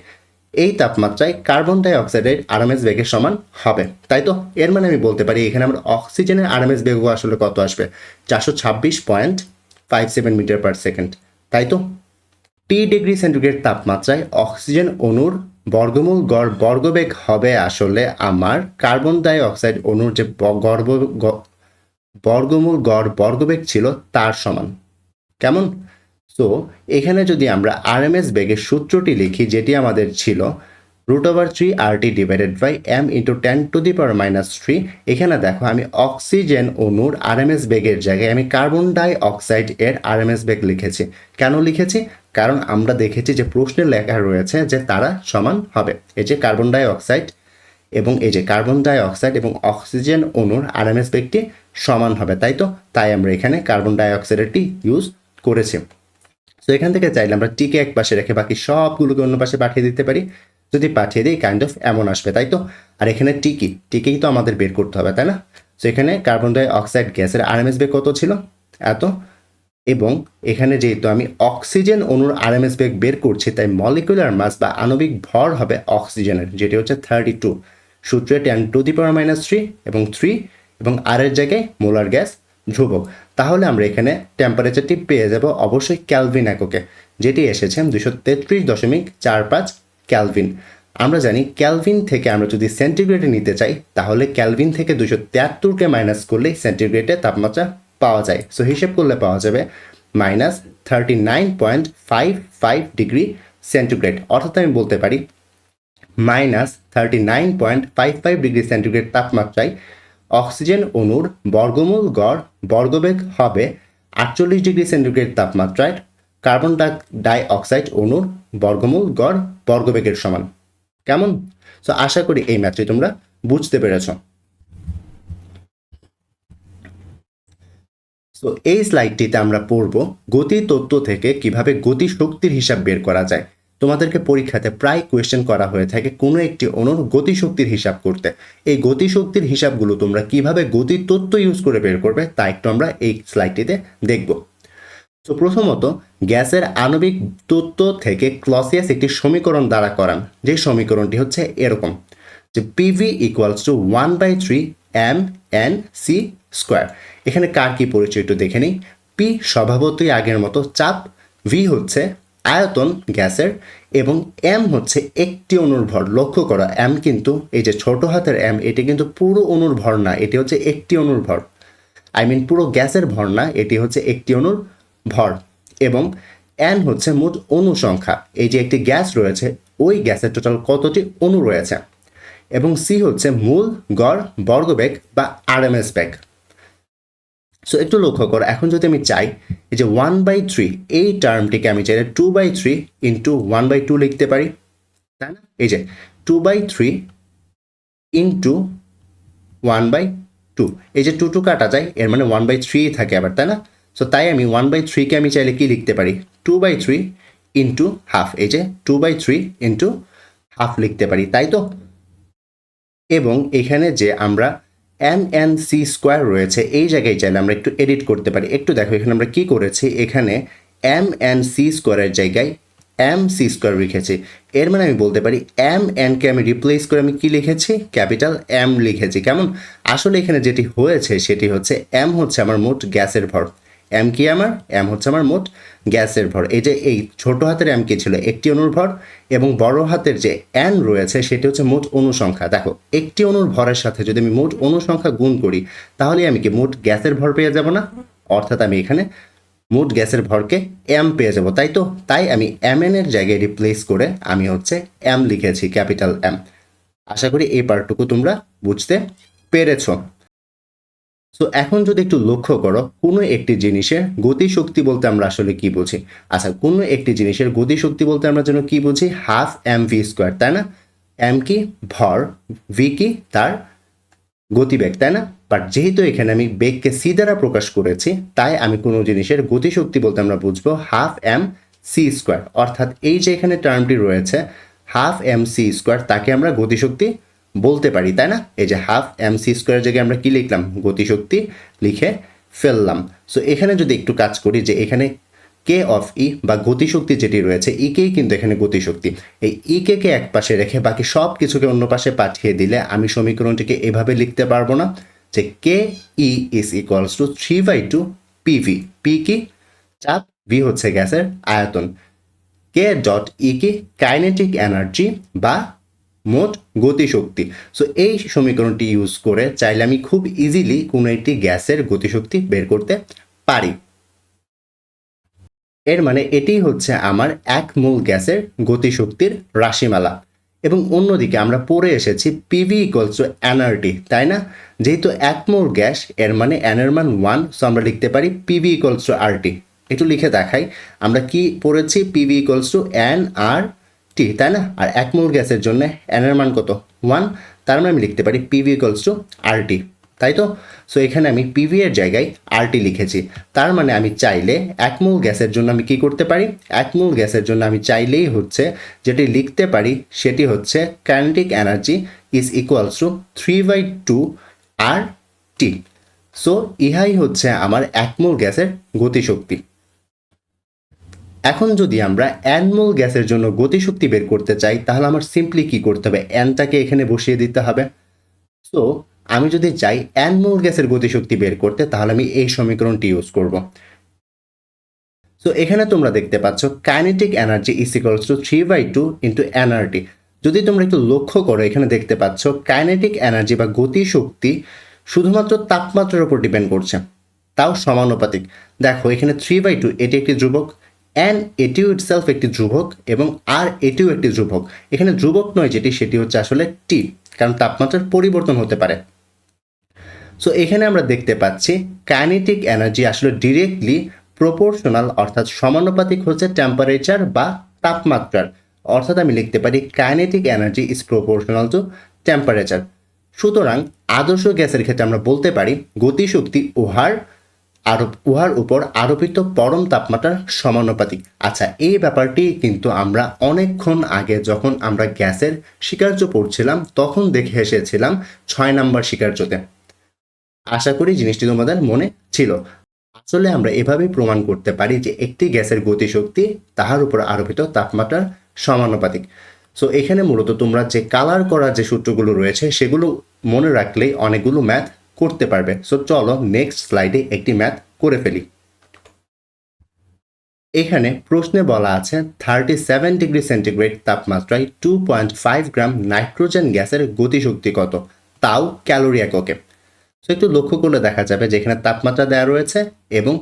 Speaker 1: এই তাপমাত্রায় কার্বন ডাই অক্সাইডের আরএমএস বেগের সমান হবে, তাই তো? এর মানে আমি বলতে পারি এখানে আমার অক্সিজেনের আরএমএস বেগও আসলে কত আসবে? 426.57 মিটার পার সেকেন্ড, তাই তো? টি ডিগ্রি সেন্টিগ্রেড তাপমাত্রায় অক্সিজেন অণুর বর্গমূল গড় বর্গবেগ হবে আসলে আমার কার্বন ডাই অক্সাইড অণুর যে বর্গমূল গড় বর্গবেগ ছিল তার সমান। কেমন? সো এখানে যদি আমরা আরএমএস বেগের সূত্রটি লিখি যেটি আমাদের ছিল √3 RT divided by m into 10⁻³ এখানে দেখো আমি অক্সিজেন অণুর আরএমএস বেগের জায়গায় আমি কার্বন ডাই অক্সাইড এর আরএমএস বেগ লিখেছি। কেন লিখেছি? কারণ আমরা দেখেছি যে প্রশ্নে লেখা রয়েছে যে তারা সমান হবে। এই যে কার্বন ডাই অক্সাইড এবং এই যে কার্বন ডাই অক্সাইড এবং অক্সিজেন অণুর আরএমএস বেগটি সমান হবে, তাই তো? তাই আমরা এখানে কার্বন ডাই অক্সাইডেরটি ইউজ করেছি। তো এখান থেকে চাইলে আমরা টিকে এক পাশে রেখে বাকি সবগুলোকে অন্য পাশে পাঠিয়ে দিতে পারি। যদি পাঠিয়ে দিই কাইন্ড অফ এমন আসবে, তাই তো? আর এখানে টিকেই তো আমাদের বের করতে হবে, তাই না? তো এখানে কার্বন ডাই অক্সাইড গ্যাসের আরএমএস বেগ কত ছিল? এত। এবং এখানে যেহেতু আমি অক্সিজেন অণুর আরএমএস বেগ বের করছি তাই মলিকুলার মাস বা আণবিক ভর হবে অক্সিজেনের, যেটি হচ্ছে 32। সূত্রে 10⁻³ এবং 3 এবং আর এর জায়গায় মোলার গ্যাস ধ্রুবক। তাহলে আমরা এখানে টেম্পারেচারটি পেয়ে যাব অবশ্যই ক্যালভিন এককে, যেটি এসেছে 233.45 ক্যালভিন। আমরা জানি ক্যালভিন থেকে আমরা যদি সেন্টিগ্রেডে নিতে চাই তাহলে ক্যালভিন থেকে 273কে মাইনাস করলেই সেন্টিগ্রেডের তাপমাত্রা পাওয়া যায়। সো হিসেব করলে পাওয়া যাবে -39.55 ডিগ্রি সেন্টিগ্রেড। অর্থাৎ আমি বলতে পারি -39.55 ডিগ্রি সেন্টিগ্রেড তাপমাত্রায় অক্সিজেন অণুর বর্গমূল গড় বর্গবেগ হবে 48 ডিগ্রি সেন্টিগ্রেড তাপমাত্রায় কার্বন ডাই অক্সাইড অণুর বর্গমূল গড় বর্গবেগের সমান। কেমন? সো আশা করি এই ম্যাথটি তোমরা বুঝতে পেরেছ। সো এই স্লাইডটিতে আমরা পড়ব গতি তত্ত্ব থেকে কিভাবে গতি শক্তির হিসাব বের করা যায়। তোমাদেরকে পরীক্ষাতে প্রায় কোয়েশ্চেন করা হয়ে থাকে কোনো একটি অণুর গতিশক্তির হিসাব করতে। এই গতিশক্তির হিসাবগুলো তোমরা কিভাবে গতি তত্ত্ব ইউজ করে বের করবে তা একটু আমরা এই স্লাইডটিতে দেখব। তো প্রথমত গ্যাসের আণবিক তত্ত্ব থেকে ক্লসিয়াস একটি সমীকরণ দ্বারা করান, যে সমীকরণটি হচ্ছে এরকম যে PV = 1/3 mNc²। এখানে কার কি পরিচয় একটু দেখে নিই। P স্বভাবতই আগের মতো চাপ, V হচ্ছে আয়তন গ্যাসের এবং এম হচ্ছে একটি অণুর ভর। লক্ষ্য করো এম কিন্তু এই যে ছোট হাতের এম, এটি কিন্তু পুরো অণুর ভর না, এটি হচ্ছে একটি অণুর ভর। পুরো গ্যাসের ভর না, এটি হচ্ছে একটি অণুর ভর। এবং এন হচ্ছে মোট অণু সংখ্যা, এই যে একটি গ্যাস রয়েছে ওই গ্যাসের টোটাল কতটি অণু রয়েছে। এবং সি হচ্ছে মূল গড় বর্গবেগ বা আরএমএস বেগ। সো একটু লক্ষ্য করো, এখন যদি আমি চাই এই যে 1/3 এই টার্মটিকে আমি চাইলে 2/3 ইন্টু 1/2 লিখতে পারি, তাই না? এই যে 2/3 ইন্টু 1/2, এই যে 2 কাটা যায়, এর মানে 1/3 থাকে আবার, তাই না? সো তাই আমি 1/3 কে আমি চাইলে কি লিখতে পারি, 2/3 ইন্টু হাফ, এই যে 2/3 ইন্টু হাফ লিখতে পারি, তাই তো? এবং এখানে যে আমরা এন সি স্কোয়ার রয়েছে এই জায়গায় চাইলে আমরা একটু এডিট করতে পারি। একটু দেখো এখানে আমরা কি করেছি, এখানে এন সি স্কোয়ারের জায়গায় এম সি স্কোয়ার লিখেছি। এর মানে আমি বলতে পারি কে আমি রিপ্লেস করে আমি কি লিখেছি, ক্যাপিটাল এম লিখেছি। কেমন? আসলে এখানে যেটি হয়েছে সেটি হচ্ছে এম হচ্ছে আমার মোট গ্যাসের ভর। এম কি আমার? এম হচ্ছে আমার মোট গ্যাসের ভর। এই যে এই ছোট হাতের এম কি ছিল, একটি অণুর ভর, এবং বড় হাতের যে এন রয়েছে সেটি হচ্ছে মোট অণু সংখ্যা। দেখো একটি অণুর ভরের সাথে যদি আমি মোট অণু সংখ্যা গুণ করি তাহলে আমি কি মোট গ্যাসের ভর পেয়ে যাব না? অর্থাৎ আমি এখানে মোট গ্যাসের ভরকে এম পেয়ে যাব, তাই তো? তাই আমি এম এন এর জায়গায় রিপ্লেস করে আমি হচ্ছে এম লিখেছি, ক্যাপিটাল এম। আশা করি এই পার্টটুকু তোমরা বুঝতে পেরেছো। সো এখন যদি একটু লক্ষ্য করো, কোনো একটি জিনিসের গতিশক্তি বলতে আমরা আসলে কি বুঝি? আচ্ছা, কোনো একটি জিনিসের গতিশক্তি বলতে আমরা যেন কি বুঝি, হাফ এম ভি স্কোয়ার, তাই না? এম কি ভর, ভি কি তার গতিবেগ, তাই না? বাট যেহেতু এখানে আমি বেগকে সি দ্বারা প্রকাশ করেছি, তাই আমি কোনো জিনিসের গতিশক্তি বলতে আমরা বুঝবো হাফ এম সি স্কোয়ার। অর্থাৎ এই যে এখানে টার্মটি রয়েছে হাফ এম সি স্কোয়ার, তাকে আমরা গতিশক্তি বলতে পারি, তাই না? এই যে হাফ এম সি স্কোয়ারের জায়গায় আমরা কি লিখলাম, গতিশক্তি লিখে ফেললাম। সো এখানে যদি একটু কাজ করি, যে এখানে কে অফ ই বা গতিশক্তি যেটি রয়েছে, ইকেই কিন্তু এখানে গতিশক্তি। এই ইকে কে এক পাশে রেখে বাকি সব কিছুকে অন্য পাশে পাঠিয়ে দিলে আমি সমীকরণটিকে এভাবে লিখতে পারবো না, যে K E is equals to 3/2 PV. P কি চাপ, ভি হচ্ছে গ্যাসের আয়তন, কে ডট ই কি কাইনেটিক এনার্জি বা মোট গতিশক্তি। সো এই সমীকরণটি ইউজ করে চাইলে আমি খুব ইজিলি কোনো একটি গ্যাসের গতিশক্তি বের করতে পারি। এর মানে এটি হচ্ছে আমার এক মোল গ্যাসের গতিশক্তির রাশিমালা। এবং অন্যদিকে আমরা পড়ে এসেছি পিভি ইকুয়ালস টু এনআরটি, তাই না? যেহেতু এক মোল গ্যাস, এর মানে এন এর মান 1, সো আমরা লিখতে পারি পিভি ইকুয়ালস টু আরটি। একটু লিখে দেখাই, আমরা কি পড়েছি, পিভি ইকুয়ালস টু এন আর টি, তাই না? আর এক মোল গ্যাসের জন্য এন এর মান কত, 1, তার মানে আমি লিখতে পারি পিভি ইকুয়ালস টু আরটি, তাই তো? সো এখানে আমি পিভি এর জায়গায় আরটি লিখেছি। তার মানে আমি চাইলে এক মোল গ্যাসের জন্য আমি কি করতে পারি, এক মোল গ্যাসের জন্য আমি চাইলেই হচ্ছে যেটি লিখতে পারি সেটি হচ্ছে kinetic energy is equals to 3/2 R T. So ইহাই হচ্ছে আমার এক মোল গ্যাসের গতিশক্তি। এখন যদি আমরা এন মোল গ্যাসের জন্য গতিশক্তি বের করতে চাই তাহলে আমার সিম্পলি কি করতে হবে, এনটাকে এখানে বসিয়ে দিতে হবে। সো আমি যদি চাই এন মোল গ্যাসের গতিশক্তি বের করতে তাহলে আমি এই সমীকরণটি ইউজ করব। সো এখানে তোমরা দেখতে পাচ্ছ kinetic energy is equals to 3/2 into nRT. যদি তোমরা একটু লক্ষ্য করো, এখানে দেখতে পাচ্ছ কাইনেটিক এনার্জি বা গতিশক্তি শুধুমাত্র তাপমাত্রার উপর ডিপেন্ড করছে, তাও সমানুপাতিক। দেখো এখানে 3/2 এটি একটি ধ্রুবক, এন এটিও ইটসেলফ একটি ধ্রুবক, এবং আর এটিও একটি ধ্রুবক। এখানে ধ্রুবক নয় যেটি, সেটি হচ্ছে আসলে টি, কারণ তাপমাত্রার পরিবর্তন হতে পারে। সো এখানে আমরা দেখতে পাচ্ছি কাইনেটিক এনার্জি আসলে ডিরেক্টলি প্রপোর্শনাল, অর্থাৎ সমানুপাতিক হচ্ছে টেম্পারেচার বা তাপমাত্রার। অর্থাৎ আমি লিখতে পারি kinetic energy is proportional to temperature. সুতরাং আদর্শ গ্যাসের ক্ষেত্রে আমরা বলতে পারি গতিশক্তি উহার উপর আরোপিত পরম তাপমাত্রার সমানুপাতিক। আচ্ছা, এই ব্যাপারটি কিন্তু আমরা অনেকক্ষণ আগে যখন আমরা গ্যাসের স্বীকার্য পড়ছিলাম তখন দেখে এসেছিলাম 6 নম্বর স্বীকার্যতে। আশা করি জিনিসটি তোমাদের মনে ছিল। আসলে আমরা এভাবেই প্রমাণ করতে পারি যে একটি গ্যাসের গতিশক্তি তাহার উপর আরোপিত তাপমাত্রার সমানুপাতিক। সো এখানে মূলত তোমরা যে কালার করা যে সূত্রগুলো রয়েছে সেগুলো মনে রাখলেই অনেকগুলো ম্যাথ করতে পারবে। সো চলো নেক্সট স্লাইডে একটি ম্যাথ করে ফেলি। এখানে প্রশ্নে বলা আছে 37 ডিগ্রি সেন্টিগ্রেড তাপমাত্রায় 2.5 গ্রাম নাইট্রোজেন গ্যাসের গতিশক্তি কত, তাও ক্যালোরি এককে। তো একটু লক্ষ্য করলে দেখা যাবে যে এখানে তাপমাত্রা দেওয়া রয়েছে এবং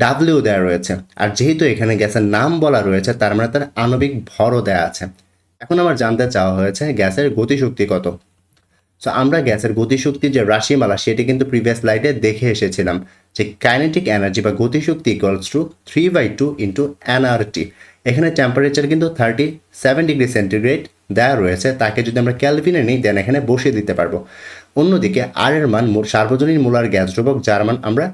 Speaker 1: ডাব্লিউ দেওয়া রয়েছে, আর যেহেতু এখানে গ্যাসের নাম বলা রয়েছে তার মানে তার আণবিক ভরও দেওয়া আছে। এখন আমার জানতে চাওয়া হয়েছে গ্যাসের গতিশক্তি কত। সো আমরা গ্যাসের গতিশক্তির যে রাশিমালা সেটি কিন্তু প্রিভিয়াস স্লাইডে দেখে এসেছিলাম যে কাইনেটিক এনার্জি বা গতিশক্তি ইকুয়ালস টু 3/2 ইন্টু এনআরটি। এখানে টেম্পারেচার কিন্তু 37 ডিগ্রি সেন্টিগ্রেড দেওয়া রয়েছে, তাকে যদি আমরা ক্যালভিনে নিই দেন এখানে বসিয়ে দিতে পারবো। অন্যদিকে আর এর মান সার্বজনীন মোলার গ্যাস ধ্রুবক, যার মান আমরা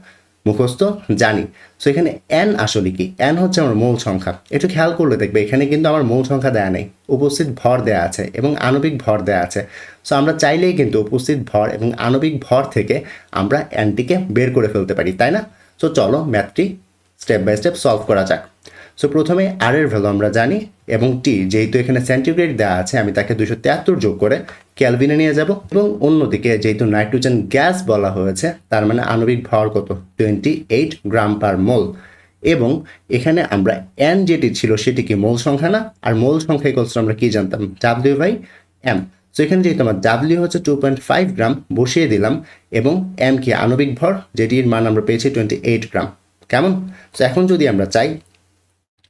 Speaker 1: মুখস্থ জানি। সো এখানে এন আসলে কি, এন হচ্ছে আমার মৌল সংখ্যা। একটু খেয়াল করলে দেখবে এখানে কিন্তু আমার মৌল সংখ্যা দেয়া নেই, উপস্থিত ভর দেয়া আছে এবং আণবিক ভর দেয়া আছে। সো আমরা চাইলেই কিন্তু উপস্থিত ভর এবং আণবিক ভর থেকে আমরা এনটিকে বের করে ফেলতে পারি, তাই না? সো চলো ম্যাথটি স্টেপ বাই স্টেপ সলভ করা যাক। সো প্রথমে আর এর ভ্যালু আমরা জানি এবং টি যেহেতু এখানে সেন্টিগ্রেড দেওয়া আছে আমি তাকে 273 যোগ করে ক্যালভিনে নিয়ে যাব। এবং অন্যদিকে যেহেতু নাইট্রোজেন গ্যাস বলা হয়েছে তার মানে আণবিক ভর কত, 28 গ্রাম পার মোল। এবং এখানে আমরা এন যেটি ছিল সেটি কি মৌল সংখ্যা না, আর মৌল সংখ্যা ইকুয়ালস আমরা কি জানতাম, W/m। সো এখানে যেহেতু আমার W হচ্ছে 2.5 গ্রাম বসিয়ে দিলাম এবং এম কি আণবিক ভর, যেটির মান আমরা পেয়েছি 28 গ্রাম। কেমন? সো এখন যদি আমরা চাই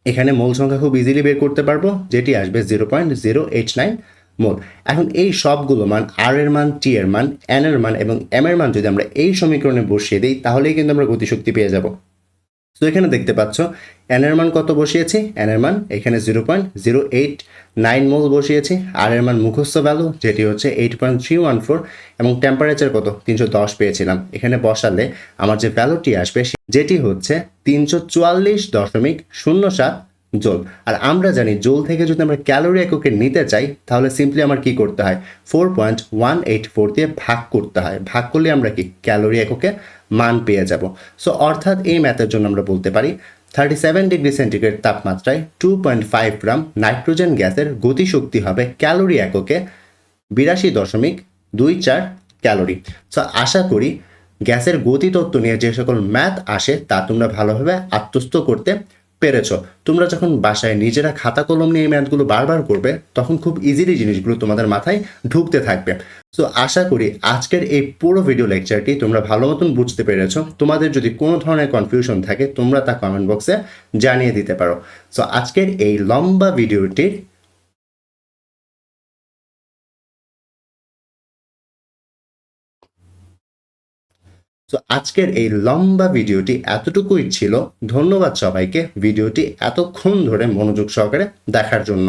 Speaker 1: এখানে মোল সংখ্যা খুব ইজিলি বের করতে পারবো, যেটি আসবে 0.089 মোল। এখন এই সবগুলো মান আর এর মান, টি এর মান, এন এর মান এবং এম এর মান যদি আমরা এই সমীকরণে বসিয়ে দিই তাহলেই কিন্তু আমরা গতিশক্তি পেয়ে যাব। তো এখানে দেখতে পাচ্ছ এন এর মান কত বসিয়েছি, এন এর মান এখানে 0.089 মোল বসিয়েছি, আর এর মান মুখস্থ ভ্যালু যেটি হচ্ছে 8.314 এবং টেম্পারেচার কত 310 পেয়েছিলাম। এখানে বসালে আমার যে ভ্যালুটি আসবে যেটি হচ্ছে 344.07 জোল। আর আমরা জানি জোল থেকে যদি আমরা ক্যালোরি এককে নিতে চাই তাহলে সিম্পলি আমার কি করতে হয়, 4.184 দিয়ে ভাগ করতে হয়। ভাগ করলে আমরা কি ক্যালোরি এককে মান পেয়ে যাব। সো অর্থাৎ এই ম্যাথের জন্য আমরা বলতে পারি 37 ডিগ্রি সেন্টিগ্রেড তাপমাত্রায় 2.5 গ্রাম নাইট্রোজেন গ্যাসের গতিশক্তি হবে ক্যালোরি এককে 82.24 ক্যালোরি। সো আশা করি গ্যাসের গতিতত্ত্ব নিয়ে যে সকল ম্যাথ আসে তা তোমরা ভালোভাবে আত্মস্থ করতে পেরেছ। তোমরা যখন বাসায় নিজেরা খাতা কলম নিয়ে এই ম্যাথগুলো বারবার করবে তখন খুব ইজিলি জিনিসগুলো তোমাদের মাথায় ঢুকতে থাকবে। সো আশা করি আজকের এই পুরো ভিডিও লেকচারটি তোমরা ভালো মতন বুঝতে পেরেছ। তোমাদের যদি কোনো ধরনের কনফিউশন থাকে তোমরা তা কমেন্ট বক্সে জানিয়ে দিতে পারো। সো আজকের এই লম্বা ভিডিওটির ভিডিওটি এতটুকুই ছিল। ধন্যবাদ সবাইকে ভিডিওটি এতক্ষণ ধরে মনোযোগ সহকারে দেখার জন্য।